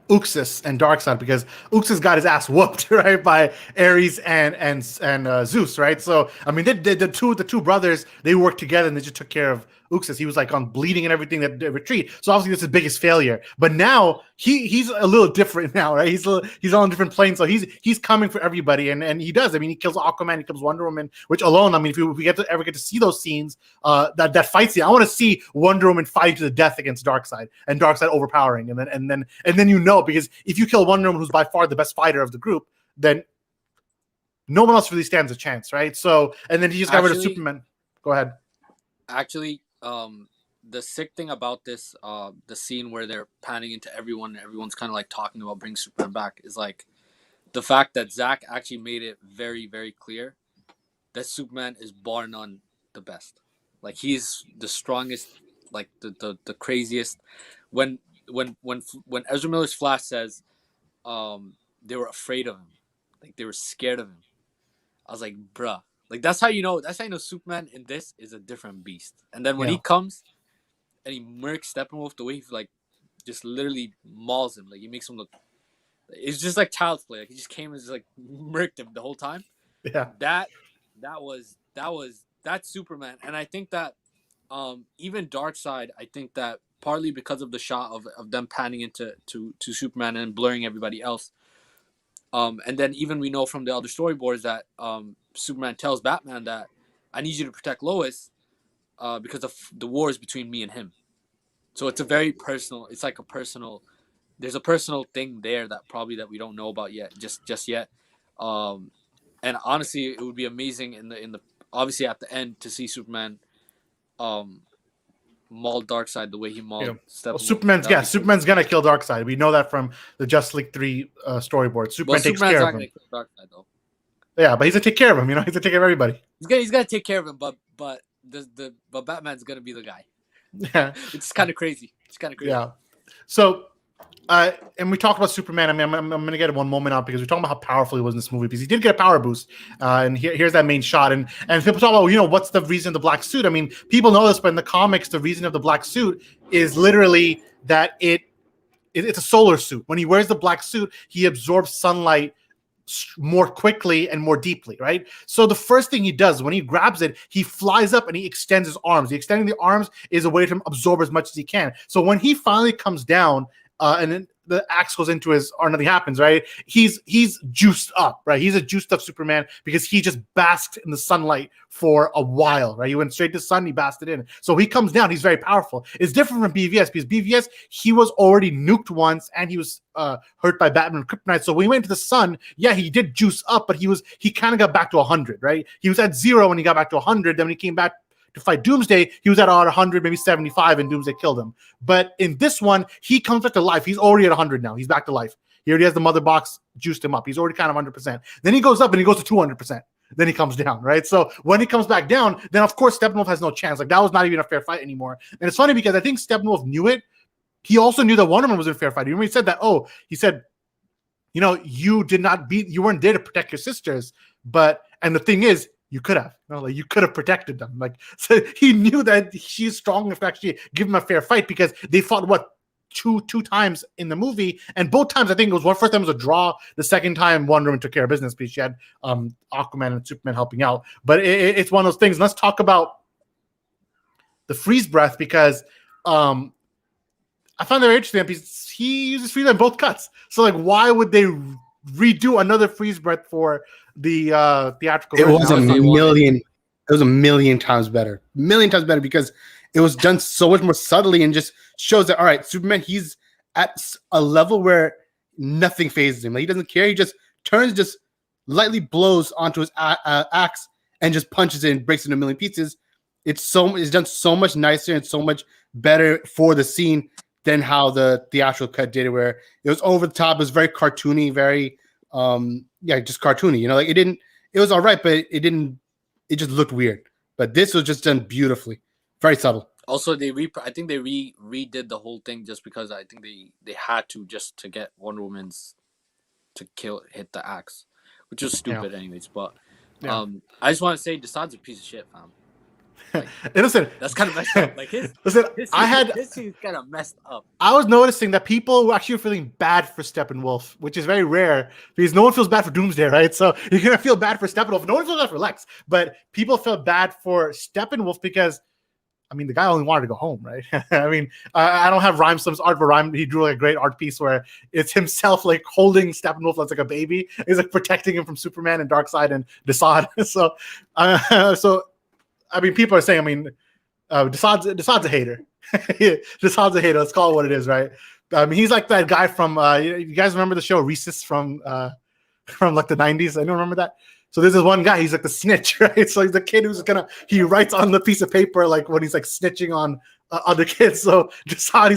Uxas and Darkseid, because Uxas got his ass whooped, right, by Ares and Zeus, right? So I mean, the two brothers, they worked together and they just took care of Uxas. He was like on bleeding and everything that retreat. So obviously this is his biggest failure. But now he's a little different now, right? He's on a different plane. So he's coming for everybody, and he does. I mean, he kills Aquaman, he kills Wonder Woman, which alone, I mean, if we ever get to see those scenes, that fight scene, I want to see Wonder Woman fight to the death against Darkseid, and Darkseid overpowering, and then you know, because if you kill Wonder Woman, who's by far the best fighter of the group, then no one else really stands a chance, right? So, and then he just got rid of Superman. Go ahead. Actually, the sick thing about this, the scene where they're panning into everyone and everyone's kind of like talking about bringing Superman back, is like the fact that Zack actually made it very, very clear that Superman is bar none the best. Like he's the strongest, like the craziest. When Ezra Miller's Flash says, they were afraid of him, like they were scared of him, I was like, bruh. Like that's how you know Superman in this is a different beast. And then when he comes and he murks Steppenwolf the way he like just literally mauls him, like he makes him look, it's just like child's play. Like he just came and just like murked him the whole time. Yeah. That's Superman. And I think that even Darkseid, I think that partly because of the shot of them panning into to Superman and blurring everybody else. And then even we know from the other storyboards that Superman tells Batman that I need you to protect Lois because of the wars between me and him. So it's a very personal. It's like a personal. There's a personal thing there that we don't know about yet, just yet. And honestly, it would be amazing in the obviously at the end to see Superman maul Darkseid the way he mauled Steppenwolf. Superman's gonna kill Darkseid. We know that from the Justice League 3 storyboard. Superman takes care of him. Gonna kill Darkseid, though. Yeah, but he's gonna take care of him. You know, he's gonna take care of everybody. He's gonna take care of him, but Batman's gonna be the guy. Yeah, it's kind of crazy. Yeah. So, and we talked about Superman. I mean, I'm gonna get one moment out because we're talking about how powerful he was in this movie, because he did get a power boost. And here's that main shot. And people talk about, you know, what's the reason of the black suit? I mean, people know this, but in the comics, the reason of the black suit is literally that it's a solar suit. When he wears the black suit, he absorbs sunlight more quickly and more deeply, right? So the first thing he does when he grabs it, he flies up and he extends his arms. The extending the arms is a way to absorb as much as he can. So when he finally comes down, and then the axe goes into his, or nothing happens, right? He's juiced up, right? He's a juiced up Superman because he just basked in the sunlight for a while, right? He went straight to the sun, he basked it in. So he comes down, he's very powerful. It's different from BVS because BVS, he was already nuked once and he was hurt by Batman and Kryptonite. So when he went to the sun, yeah, he did juice up, but he kind of got back to 100, right? He was at 0 when he got back to 100. Then when he came back to fight Doomsday, he was at 100, maybe 75, and Doomsday killed him. But in this one, he comes back to life. He's already at 100 now. He's back to life. He already has the mother box juiced him up. He's already kind of 100%. Then he goes up and he goes to 200%. Then he comes down, right? So when he comes back down, then of course Steppenwolf has no chance. Like that was not even a fair fight anymore. And it's funny because I think Steppenwolf knew it. He also knew that Wonder Woman was in a fair fight. You remember he said that? Oh, he said you weren't there to protect your sisters, and the thing is, you could have, you could have protected them. Like, so he knew that she's strong enough to actually give him a fair fight, because they fought two times in the movie, and both times I think it was first time was a draw. The second time Wonder Woman took care of business because she had Aquaman and Superman helping out. But it's one of those things. Let's talk about the freeze breath, because I found that very interesting because he uses freeze breath in both cuts. So like, why would they redo another freeze breath for the theatrical version? It was a million times better. Because it was done so much more subtly and just shows that, all right, Superman, he's at a level where nothing phases him. Like, he doesn't care. He just turns, just lightly blows onto his axe and just punches it and breaks it into a million pieces. It's done so much nicer and so much better for the scene than how the theatrical cut did it, where it was over the top. It was very cartoony, very just cartoony. Like, it was all right, but it just looked weird. But this was just done beautifully. Very subtle. Also, I think they redid the whole thing just because I think they had to, just to get Wonder Woman's to hit the axe, which was stupid anyways. But I just want to say Desaad's a piece of shit, fam. Like, listen, that's kind of messed up. Like his scene's kind of messed up. I was noticing that people were actually feeling bad for Steppenwolf, which is very rare because no one feels bad for Doomsday, right? So you're gonna feel bad for Steppenwolf. No one feels bad for Lex, but people felt bad for Steppenwolf because, I mean, the guy only wanted to go home, right? I mean, I don't have Rhymestom's art, but he drew like a great art piece where it's himself like holding Steppenwolf as like a baby. He's like protecting him from Superman and Darkseid and Desaad. So I mean, people are saying, I mean, Desaad's a hater. Desaad's a hater. Let's call it what it is, right? I mean, he's like that guy from you guys remember the show Recess from like the 90s? Anyone remember that? So there's this one guy, he's like the snitch, right? So he's the kid who's he writes on the piece of paper like when he's like snitching on other kids. So Desaad,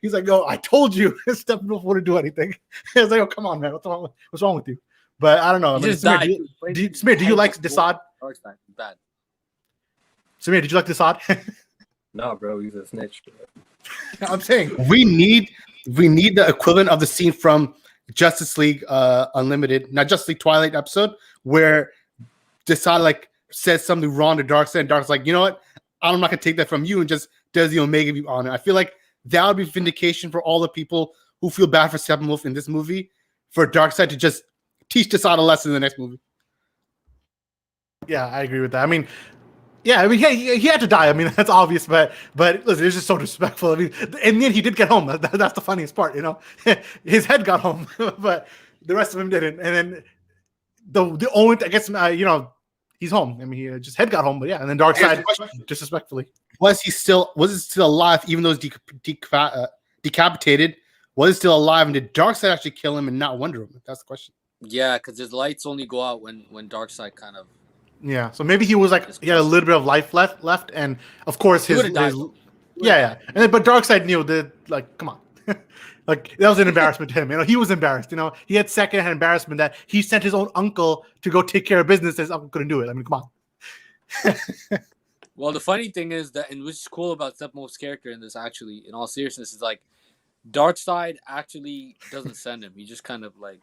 he's like, oh, I told you, Steppenwolf wouldn't do anything. I was like, oh, come on, man, what's wrong with you? But I don't know. Samir, do you like Desaad? Bad. Samir, did you like Desaad? No, bro, he's a snitch. I'm saying we need the equivalent of the scene from Justice League Unlimited, not Justice League Twilight episode, where Desaad like says something wrong to Darkseid, and Darkseid's like, you know what? I'm not gonna take that from you, and just does the Omega view on it. I feel like that would be vindication for all the people who feel bad for Steppenwolf in this movie, for Darkseid to just teach Desaad a lesson in the next movie. Yeah, I agree with that. I mean, yeah, I mean, he had to die. I mean, that's obvious, but listen, it's just so disrespectful. I mean, in the end, he did get home. That's the funniest part, His head got home, but the rest of him didn't. And then the only, I guess, he's home. I mean, just head got home, but yeah. And then Darkseid, disrespectfully, was it still alive, even though he's decapitated? Was it still alive, and did Darkseid actually kill him and not Wonder Woman? That's the question. Yeah, because his lights only go out when Darkseid kind of. Yeah, so maybe he was like, he had a little bit of life left, and of course his and then, but Darkseid knew that, like, come on, like that was an embarrassment to him. He was embarrassed. He had secondhand embarrassment that he sent his own uncle to go take care of business. His uncle couldn't do it. I mean, come on. Well, the funny thing is that, and which is cool about Steppenwolf's character in this, actually, in all seriousness, is like Darkseid actually doesn't send him. He just kind of like.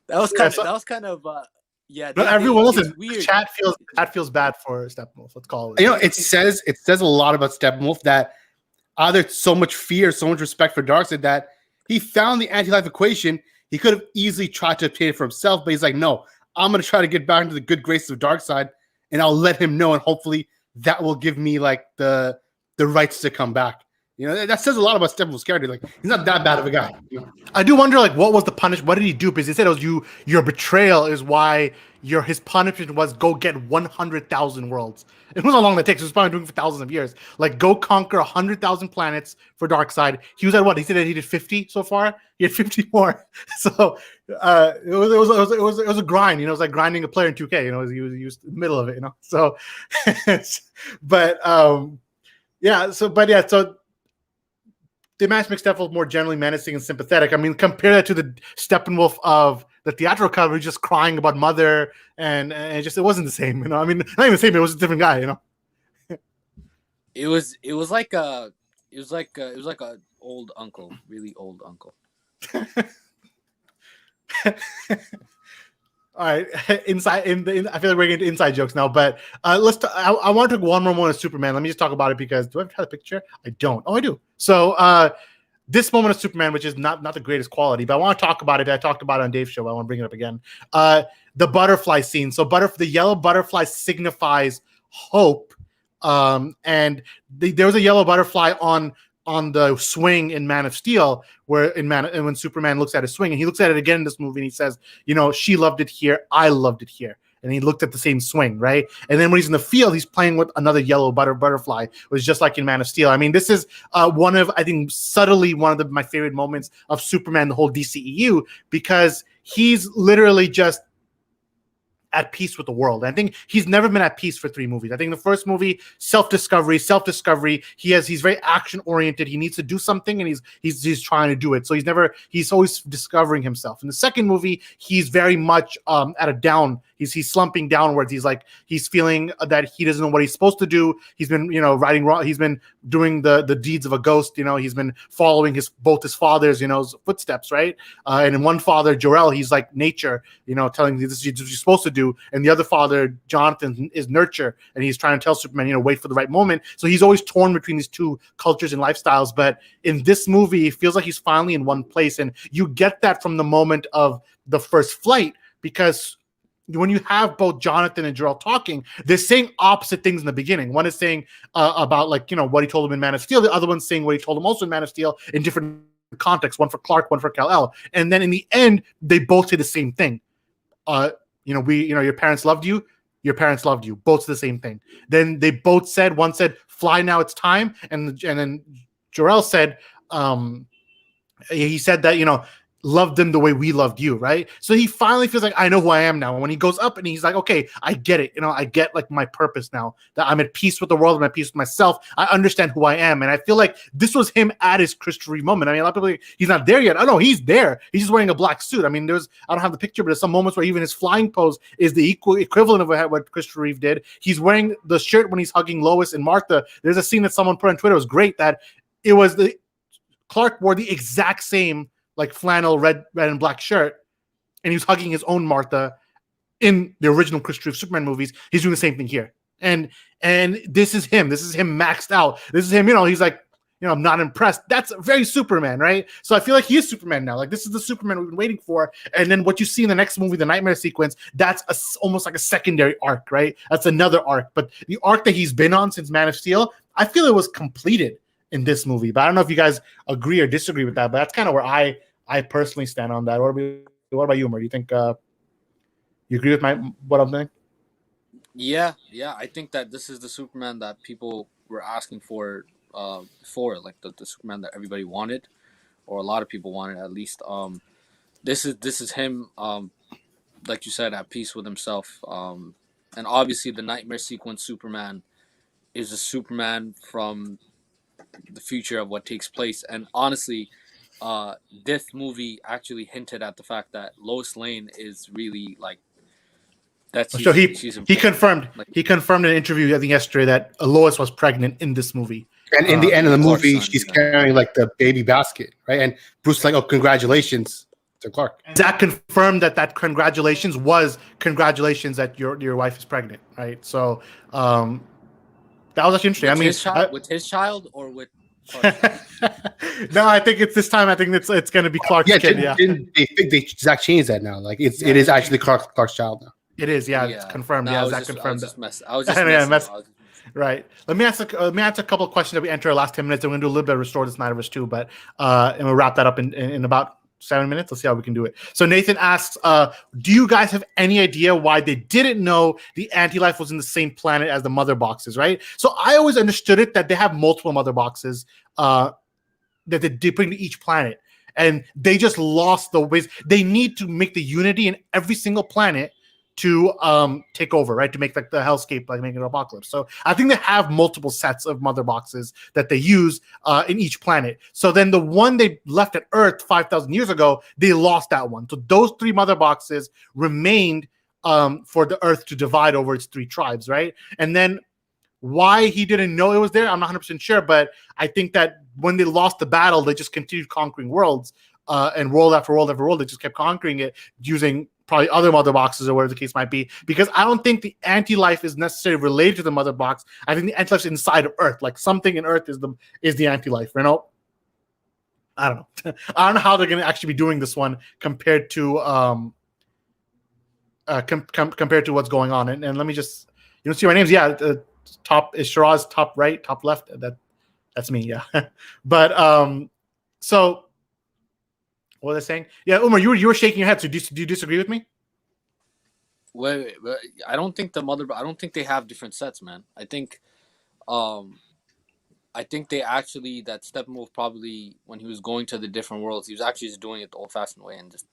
That was kind of But everyone listen. Chat feels bad for Steppenwolf. Let's call it. It says a lot about Steppenwolf that either so much fear, so much respect for Darkseid that he found the anti-life equation. He could have easily tried to obtain it for himself, but he's like, no, I'm going to try to get back into the good graces of Darkseid, and I'll let him know, and hopefully that will give me like the rights to come back. That says a lot about Steppenwolf's character. Like, he's not that bad of a guy. I do wonder, like, what was the punishment? What did he do? Because he said it was your betrayal is why his punishment was go get 100,000 worlds. It was how long that takes. He was probably doing it for thousands of years. Like, go conquer 100,000 planets for Darkseid. He was at what? He said that he did 50 so far. He had 50 more. So it was a grind. It was like grinding a player in 2K. He was in the middle of it. So, but So. They managed to make Steppenwolf more generally menacing and sympathetic. I mean, compare that to the Steppenwolf of the theatrical cover, just crying about mother, and it wasn't the same. I mean, not even the same. It was a different guy. It was it was like a old uncle, really old uncle. All right, I feel like we're getting into inside jokes now, but let's. I want to take one more moment of Superman. Let me just talk about it because do I have the picture? I don't. Oh, I do. So this moment of Superman, which is not the greatest quality, but I want to talk about it. I talked about it on Dave's show. I want to bring it up again. The butterfly scene. So the yellow butterfly signifies hope, and there was a yellow butterfly on the swing in Man of Steel, and when Superman looks at his swing, and he looks at it again in this movie, and he says, she loved it here, I loved it here. And he looked at the same swing, right? And then when he's in the field, he's playing with another yellow butterfly. It was just like in Man of Steel. I mean, this is subtly one of my favorite moments of Superman, the whole DCEU, because he's literally just at peace with the world. I think he's never been at peace for 3 movies. I think the first movie, self-discovery. He's very action-oriented. He needs to do something, and he's trying to do it. So he's always discovering himself. In the second movie, he's very much at a down. He's slumping downwards. He's feeling that he doesn't know what he's supposed to do. He's been, righting wrong. He's been doing the deeds of a ghost. He's been following both his father's, footsteps, right? And in one father, Jor-El, he's like nature, telling you this is what you're supposed to do. And the other father, Jonathan, is nurture, and he's trying to tell Superman, wait for the right moment. So he's always torn between these two cultures and lifestyles. But in this movie, it feels like he's finally in one place, and you get that from the moment of the first flight, because when you have both Jonathan and Jor-El talking, they're saying opposite things in the beginning. One is saying about what he told him in Man of Steel. The other one's saying what he told him also in Man of Steel in different contexts. One for Clark, one for Kal-El. And then in the end, they both say the same thing. Your parents loved you. Your parents loved you. Both say the same thing. Then they both said, one said, fly now, it's time. And then Jor-El said, he said that, loved them the way we loved you, right? So he finally feels like, I know who I am now. And when he goes up and he's like, okay, I get it. I get like my purpose now, that I'm at peace with the world, I'm at peace with myself. I understand who I am. And I feel like this was him at his Christopher Reeve moment. I mean, a lot of people, he's not there yet. Oh no, he's there. He's just wearing a black suit. I mean, I don't have the picture, but there's some moments where even his flying pose is the equivalent of what Christopher Reeve did. He's wearing the shirt when he's hugging Lois and Martha. There's a scene that someone put on Twitter. It was great that it was Clark wore the exact same like flannel red and black shirt, and he was hugging his own Martha in the original Christopher Reeve Superman movies. He's doing the same thing here, and this is him maxed out. This is him, he's like, I'm not impressed. That's very Superman, right? So I feel like he is Superman now. Like, this is the Superman we've been waiting for. And then what you see in the next movie, the Knightmare sequence, that's almost like a secondary arc, right? That's another arc. But the arc that he's been on since Man of Steel, I feel it was completed in this movie. But I don't know if you guys agree or disagree with that, but that's kind of where I personally stand on that. What about you, Umar? Do you think you agree with what I'm saying? Yeah. I think that this is the Superman that people were asking for before, like the Superman that everybody wanted, or a lot of people wanted at least. This is him, like you said, at peace with himself. And obviously the Knightmare sequence Superman is a Superman from the future of what takes place. And honestly, this movie actually hinted at the fact that Lois Lane is really like so he confirmed in an interview I think yesterday that Lois was pregnant in this movie. And in the end of the movie, she's carrying like the baby basket, right? And Bruce is like, "Oh, congratulations to Clark." Zack confirmed that congratulations was congratulations that your wife is pregnant, right? So that was actually interesting. With his child or with No, I think it's this time. I think it's going to be Clark's kid. Zack changed that now. Like it is actually Clark's child now. It is, it's confirmed. No, Zack confirmed that. I was just messing. Right. Let me answer a couple of questions that we enter our last 10 minutes. And we're going to do a little bit of Restore the Snyder Verse too, but and we'll wrap that up in about 7 minutes. Let's see how we can do it. So Nathan asks, do you guys have any idea why they didn't know the anti-life was in the same planet as the mother boxes, right? So I always understood it that they have multiple mother boxes that they bring to each planet. And they just lost the ways. They need to make the unity in every single planet to take over, right? To make like the hellscape, like making an apocalypse. So I think they have multiple sets of mother boxes that they use in each planet. So then the one they left at Earth 5,000 years ago, they lost that one. So those 3 mother boxes remained for the Earth to divide over its 3 tribes, right? And then Why he didn't know it was there, I'm not 100% sure. But I think that when they lost the battle, they just continued conquering worlds, and world after world after world. They just kept conquering it using probably other mother boxes or whatever the case might be. Because I don't think the anti-life is necessarily related to the mother box. I think the anti-life is inside of Earth. Like something in Earth is the anti-life. You know, I don't know. I don't know how they're going to actually be doing this one compared to compared to what's going on. And let me just, you don't see my names. Yeah, top is Shiraz, top right, top left. That's me. Yeah. But so what was I saying? Yeah, Umar, you were shaking your head. So do you disagree with me? Wait, I don't think I don't think they have different sets, man. I think they actually, that Steppenwolf probably, when he was going to the different worlds, he was actually just doing it the old-fashioned way and just.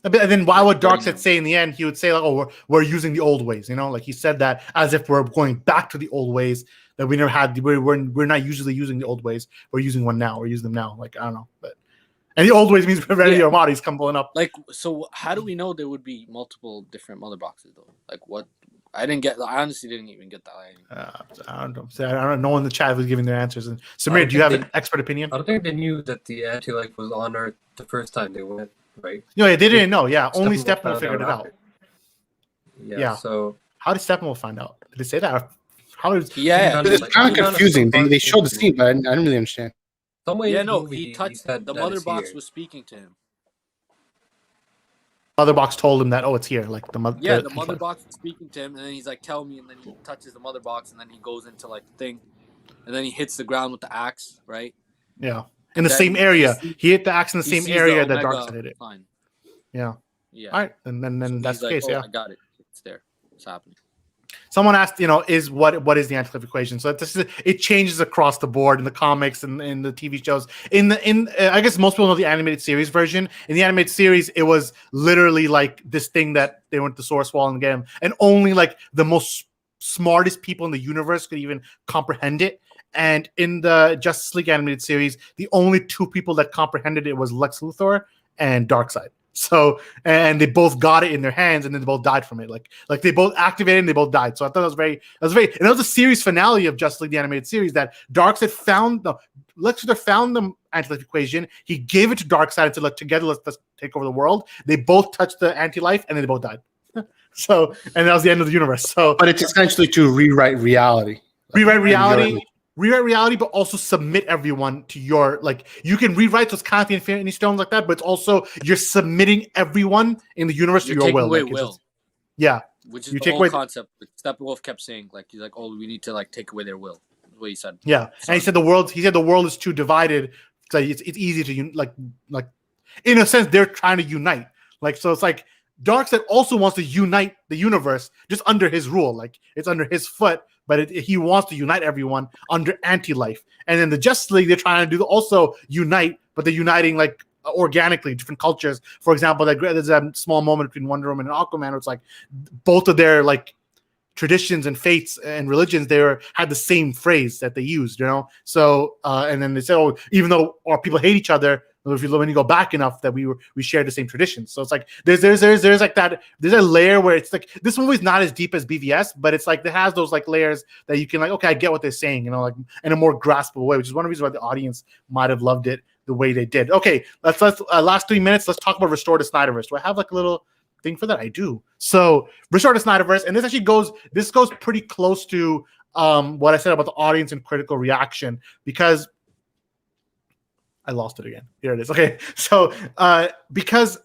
And then why would Darkseid say in the end? He would say like, "Oh, we're using the old ways," you know, like he said that as if we're going back to the old ways that we never had. We're not usually using the old ways. We're using one now. We're using them now. Like I don't know, but and the old ways means Ready Armadi's come blowing up. Like, so how do we know there would be multiple different mother boxes though? Like what? I honestly didn't even get that. I don't know. I don't know. No one in the chat was giving their answers. And Samir, do you have an expert opinion? I don't think they knew that the anti-life was on Earth the first time they went, right? No, they didn't know. Yeah, only Steppenwolf figured it out. Yeah. So how did Steppenwolf find out? Did they say that? How did? Yeah, it's kind of confusing. They showed the scene, but I didn't really understand. Yeah, no, he touched the mother box was speaking to him. Mother box told him that, oh, it's here. Like the mother. Yeah, the mother box is speaking to him, and then he's like, "Tell me," and then he touches the mother box, and then he goes into like the thing, and then he hits the ground with the axe, right? Yeah, in the same area. He hit the axe in the same area that Darkseid hit it. Fine. Yeah. Yeah. All right, and then that's the case. Oh, yeah, I got it. It's there. It's happening. Someone asked, is what is the anti-life equation? So it changes across the board in the comics and in the TV shows. I guess most people know the animated series version. In the animated series, it was literally like this thing that they went to Source Wall and get them, and only like the most smartest people in the universe could even comprehend it. And in the Justice League animated series, the only two people that comprehended it was Lex Luthor and Darkseid. So, and they both got it in their hands, and then they both died from it. Like they both activated and they both died. So I thought and that was a series finale of Justice League the animated series that Lex Luthor found the anti-life equation. He gave it to Darkseid and said, "Look, together, let's take over the world." They both touched the anti-life, and then they both died. So, and that was the end of the universe. So, but it's essentially to rewrite reality. Rewrite reality, but also submit everyone to your, like, you can rewrite those kind of the Infinity Stones like that, but it's also you're submitting everyone in the universe to your will. Away like, will. Yeah. Which is the whole concept. Steppenwolf kept saying, like, he's like, "Oh, we need to like take away their will." That's what he said. Yeah. And he said the world is too divided. So it's easy to like in a sense they're trying to unite. Like, so it's like Darkseid also wants to unite the universe just under his rule. Like it's under his foot. But he wants to unite everyone under anti-life. And then the Justice League, they're trying to do also unite, but they're uniting like organically, different cultures. For example, there's a small moment between Wonder Woman and Aquaman where it's like both of their like traditions and faiths and religions, had the same phrase that they used, you know? So, and then they said, oh, even though our people hate each other, when you go back enough that we share the same traditions. So it's like there's like that, there's a layer where it's like this movie's not as deep as BVS, but it's like it has those like layers that you can like, okay, I get what they're saying, you know, like in a more graspable way, which is one of the reasons why the audience might have loved it the way they did. Okay, let's last 3 minutes, let's talk about Restore the Snyderverse. Do I have like a little thing for that? I do. So Restore the Snyderverse, and this goes pretty close to what I said about the audience and critical reaction, because I lost it again. Here it is. Okay. So, because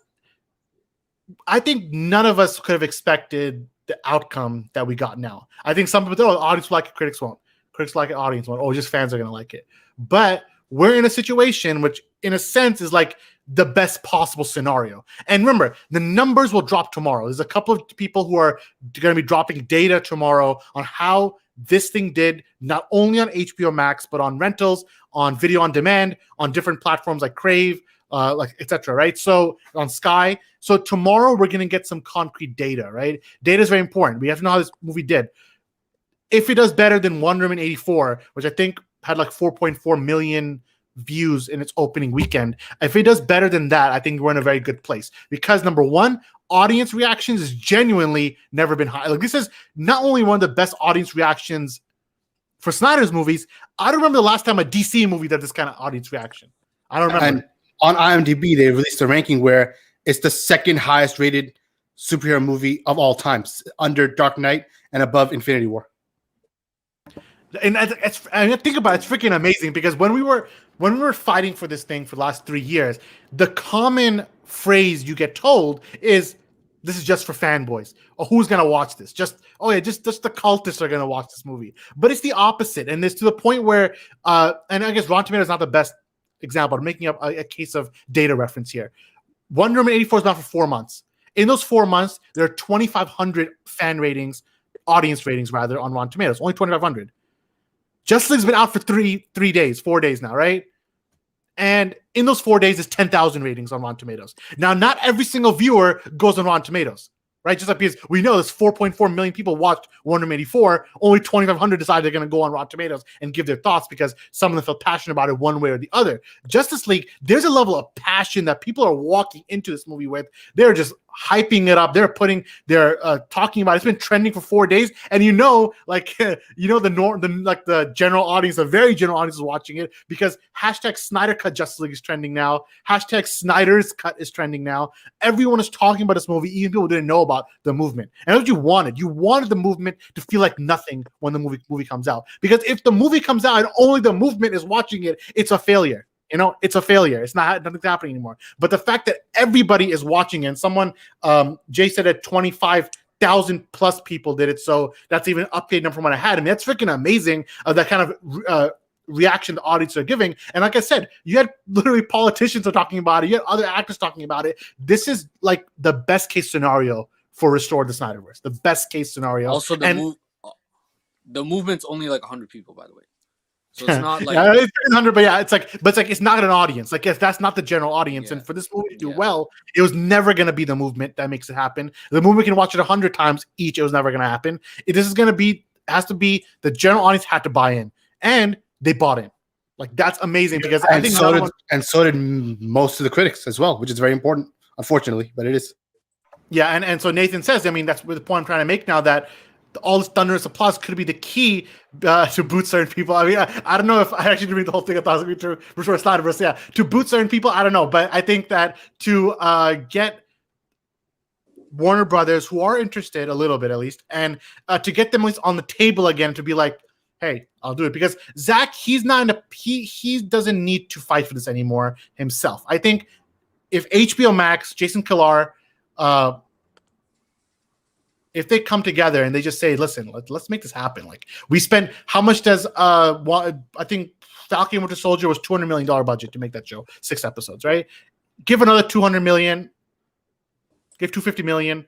I think none of us could have expected the outcome that we got now. I think some people think, oh, the audience will like it, critics won't. Critics like it, audience won't. Oh, just fans are going to like it. But we're in a situation which, in a sense, is like the best possible scenario. And remember, the numbers will drop tomorrow. There's a couple of people who are going to be dropping data tomorrow on how this thing did, not only on HBO Max, but on rentals, on video on demand, on different platforms like Crave, like etc. Right? So on Sky. So tomorrow we're going to get some concrete data. Right? Data is very important. We have to know how this movie did. If it does better than Wonder Woman 84, which I think had like 4.4 million views in its opening weekend, if it does better than that, I think we're in a very good place. Because number one, audience reactions has genuinely never been high. Like this is not only one of the best audience reactions for Snyder's movies, I don't remember the last time a DC movie did this kind of audience reaction. I don't remember. And on IMDb, they released a ranking where it's the second highest rated superhero movie of all time, under Dark Knight and above Infinity War. And I think about it, it's freaking amazing, because when we were fighting for this thing for the last 3 years, the common phrase you get told is, "This is just for fanboys," or "Who's gonna watch this?" Just the cultists are gonna watch this movie. But it's the opposite, and it's to the point where, and I guess Rotten Tomatoes is not the best example. I'm making up a case of data reference here. Wonder Woman 84 is not for 4 months. In those 4 months, there are 2,500 audience ratings rather, on Rotten Tomatoes. Only 2,500. Justice League's been out for 4 days now, right? And in those 4 days, there's 10,000 ratings on Rotten Tomatoes. Now, not every single viewer goes on Rotten Tomatoes, right? Just like, because we know there's 4.4 million people watched Wonder Woman 84, only 2,500 decide they're going to go on Rotten Tomatoes and give their thoughts, because some of them feel passionate about it one way or the other. Justice League, there's a level of passion that people are walking into this movie with. They're just hyping it up. They're talking about it. It's been trending for 4 days, and the general audience, the very general audience is watching it, because hashtag Snyder Cut Justice League is trending now. Hashtag Snyder's Cut is trending now. Everyone is talking about this movie, even people who didn't know about the movement. And that's what you wanted. You wanted the movement to feel like nothing when the movie comes out, because if the movie comes out and only the movement is watching it, it's a failure. It's a failure. It's nothing's happening anymore. But the fact that everybody is watching it, and someone, Jay said that 25,000 plus people did it, so that's even an updated number from what I had. I mean, that's freaking amazing, that kind of reaction the audience are giving. And like I said, you had literally politicians are talking about it. You had other actors talking about it. This is like the best case scenario for Restore the Snyderverse. The best case scenario. Also, the movement's only like 100 people, by the way. So it's not like it's 100, but it's not an audience. Like, if that's not the general audience, and for this movie to do well, it was never going to be the movement that makes it happen. The movement can watch it 100 times each. It was never going to happen. Has to be the general audience had to buy in, and they bought in. Like, that's amazing, because I think so did most of the critics as well, which is very important, unfortunately, but it is. Yeah, and so Nathan says, I mean, that's the point I'm trying to make now, that all this thunderous applause could be the key to boot certain people. I mean, I don't know if I actually read the whole thing. I thought it was going to be to Restore Snyderverse. Yeah, to boot certain people, I don't know. But I think that to get Warner Brothers, who are interested a little bit at least, and to get them at least on the table again, to be like, hey, I'll do it. Because Zack, he doesn't need to fight for this anymore himself. I think if HBO Max, Jason Kilar, if they come together and they just say, listen, let's make this happen. Like, we spent, how much does I think Falcon Winter Soldier was $200 million budget to make that show, 6 episodes, right? Give another $200 million, give $250 million,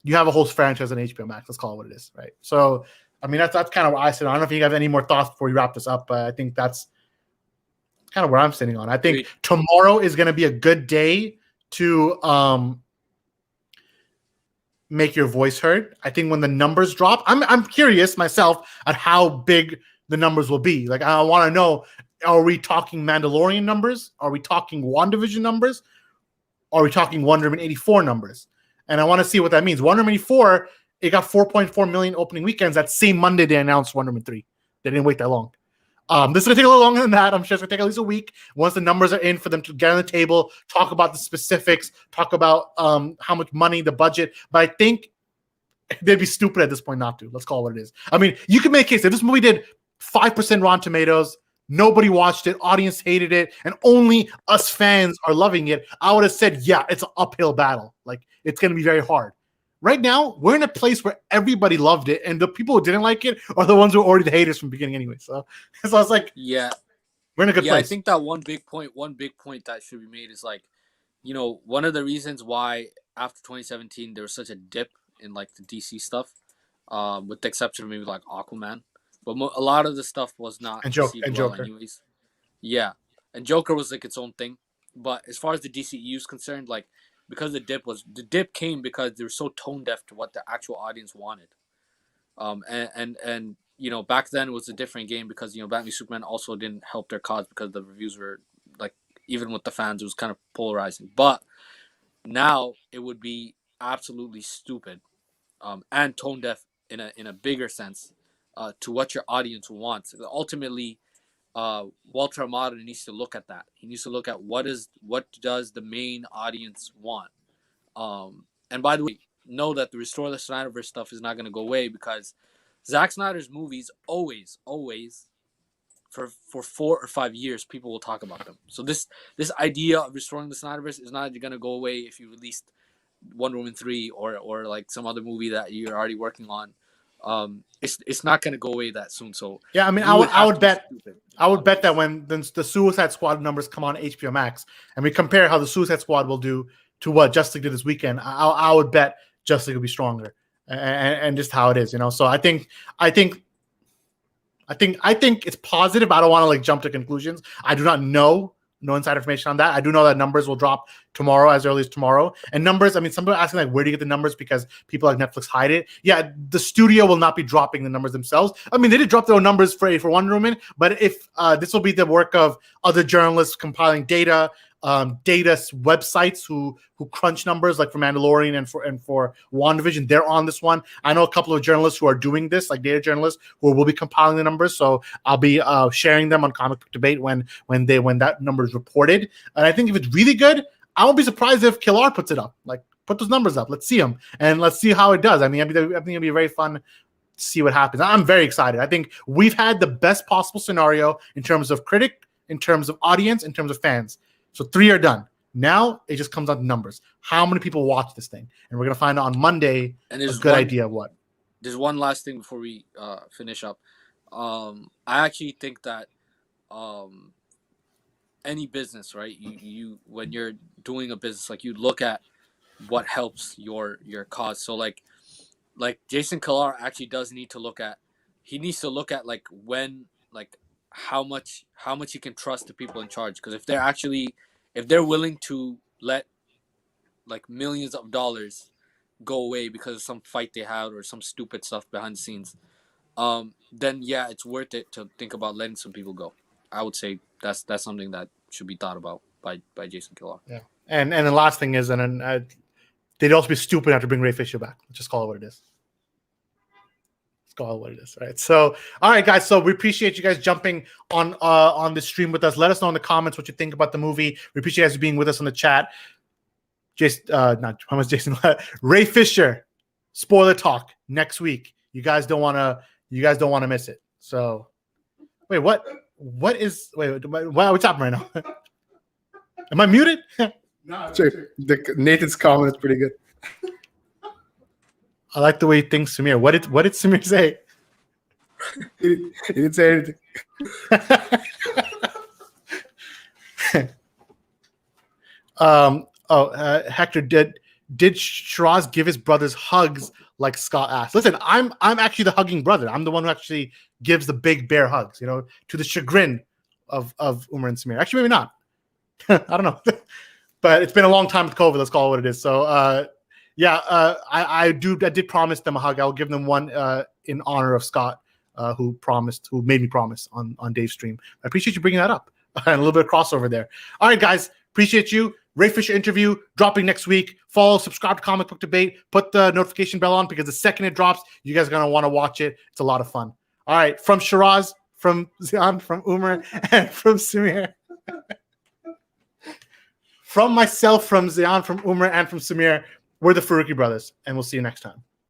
you have a whole franchise on HBO Max. Let's call it what it is, right? So, I mean, that's kind of what I said. I don't know if you have any more thoughts before we wrap this up, but I think that's kind of where I'm sitting on. I think tomorrow is going to be a good day to make your voice heard. I think when the numbers drop, I'm curious myself at how big the numbers will be. Like, I want to know, are we talking Mandalorian numbers? Are we talking WandaVision numbers? Are we talking Wonder Woman 84 numbers? And I want to see what that means. Wonder Woman 84, it got 4.4 million opening weekends. That same Monday they announced Wonder Woman 3. They didn't wait that long. This is going to take a little longer than that. I'm sure it's going to take at least a week once the numbers are in for them to get on the table, talk about the specifics, talk about how much money, the budget. But I think they'd be stupid at this point not to. Let's call it what it is. I mean, you can make a case. If this movie did 5% Rotten Tomatoes, nobody watched it, audience hated it, and only us fans are loving it, I would have said, yeah, it's an uphill battle. Like, it's going to be very hard. Right now, we're in a place where everybody loved it, and the people who didn't like it are the ones who were already the haters from the beginning anyway. So I was like, yeah, we're in a good place. I think that one big point that should be made is, like, one of the reasons why after 2017 there was such a dip in, like, the DC stuff, with the exception of maybe like Aquaman, but a lot of the stuff was not received well anyways. Yeah, and Joker was like its own thing, but as far as the DCEU is concerned, like, because the dip came because they were so tone deaf to what the actual audience wanted. And back then it was a different game because, Batman v Superman also didn't help their cause because the reviews were, like, even with the fans, it was kind of polarizing. But now it would be absolutely stupid, and tone deaf in a bigger sense, to what your audience wants. Ultimately, Walter Amado needs to look at that. He needs to look at what does the main audience want. And by the way, know that the Restore the Snyderverse stuff is not going to go away, because Zack Snyder's movies always for 4 or 5 years people will talk about them. So this idea of restoring the Snyderverse is not going to go away if you released Wonder Woman 3 or like some other movie that you're already working on. It's not going to go away that soon. So yeah, I mean, I would bet that when the Suicide Squad numbers come on HBO Max and we compare how the Suicide Squad will do to what Justice League did this weekend, I would bet Justice League will be stronger, and just how it is, you know. So I think it's positive. I don't want to like jump to conclusions. I do not know no inside information on that. I do know that numbers will drop tomorrow, as early as tomorrow. And numbers, I mean, some people are asking like, where do you get the numbers? Because people like Netflix hide it. Yeah, the studio will not be dropping the numbers themselves. I mean, they did drop their own numbers for Wonder Woman, but if this will be the work of other journalists compiling data websites who crunch numbers, like for Mandalorian and for WandaVision, they're on this one. I know a couple of journalists who are doing this, like data journalists who will be compiling the numbers. So I'll be sharing them on Comic Book Debate when that number is reported. And I think if it's really good, I won't be surprised if Killar puts it up. Like, put those numbers up. Let's see them and let's see how it does. I mean, I think it'll be very fun to see what happens. I'm very excited. I think we've had the best possible scenario in terms of critic, in terms of audience, in terms of fans. So 3 are done. Now it just comes down to numbers. How many people watch this thing? And we're going to find out on Monday a good idea of what. There's one last thing before we finish up. I actually think that any business, right? You when you're doing a business, like you look at what helps your cause. So like Jason Killar actually does need to look at. He needs to look at like when how much he can trust the people in charge. Because if they're willing to let like millions of dollars go away because of some fight they had or some stupid stuff behind the scenes, then yeah, it's worth it to think about letting some people go. I would say that's something that should be thought about by Jason Killar. Yeah, and the last thing is, they'd also be stupid not to bring Ray Fisher back. Let's just call it what it is. What it is, right? So, all right, guys. So we appreciate you guys jumping on the stream with us. Let us know in the comments what you think about the movie. We appreciate you guys being with us on the chat. Jason. Ray Fisher, spoiler talk next week. You guys don't want to miss it. So, wait, what is? Wait, what's happening right now? Am I muted? No, sure. Nathan's comment is pretty good. I like the way he thinks, Samir. What did Samir say? He didn't say anything. Hector, did Shiraz give his brothers hugs like Scott asked? Listen, I'm actually the hugging brother. I'm the one who actually gives the big bear hugs, to the chagrin of Umar and Samir. Actually, maybe not. I don't know. But it's been a long time with COVID. Let's call it what it is. So, I did promise them a hug. I'll give them one in honor of Scott, who made me promise on Dave's stream. I appreciate you bringing that up. And a little bit of crossover there. All right, guys, appreciate you. Ray Fisher interview dropping next week. Follow, subscribe to Comic Book Debate. Put the notification bell on because the second it drops, you guys are gonna want to watch it. It's a lot of fun. All right, from Shiraz, from Zian, from Umar, and from Samir. From myself, from Zian, from Umar, and from Samir. We're the Farooqi Brothers, and we'll see you next time.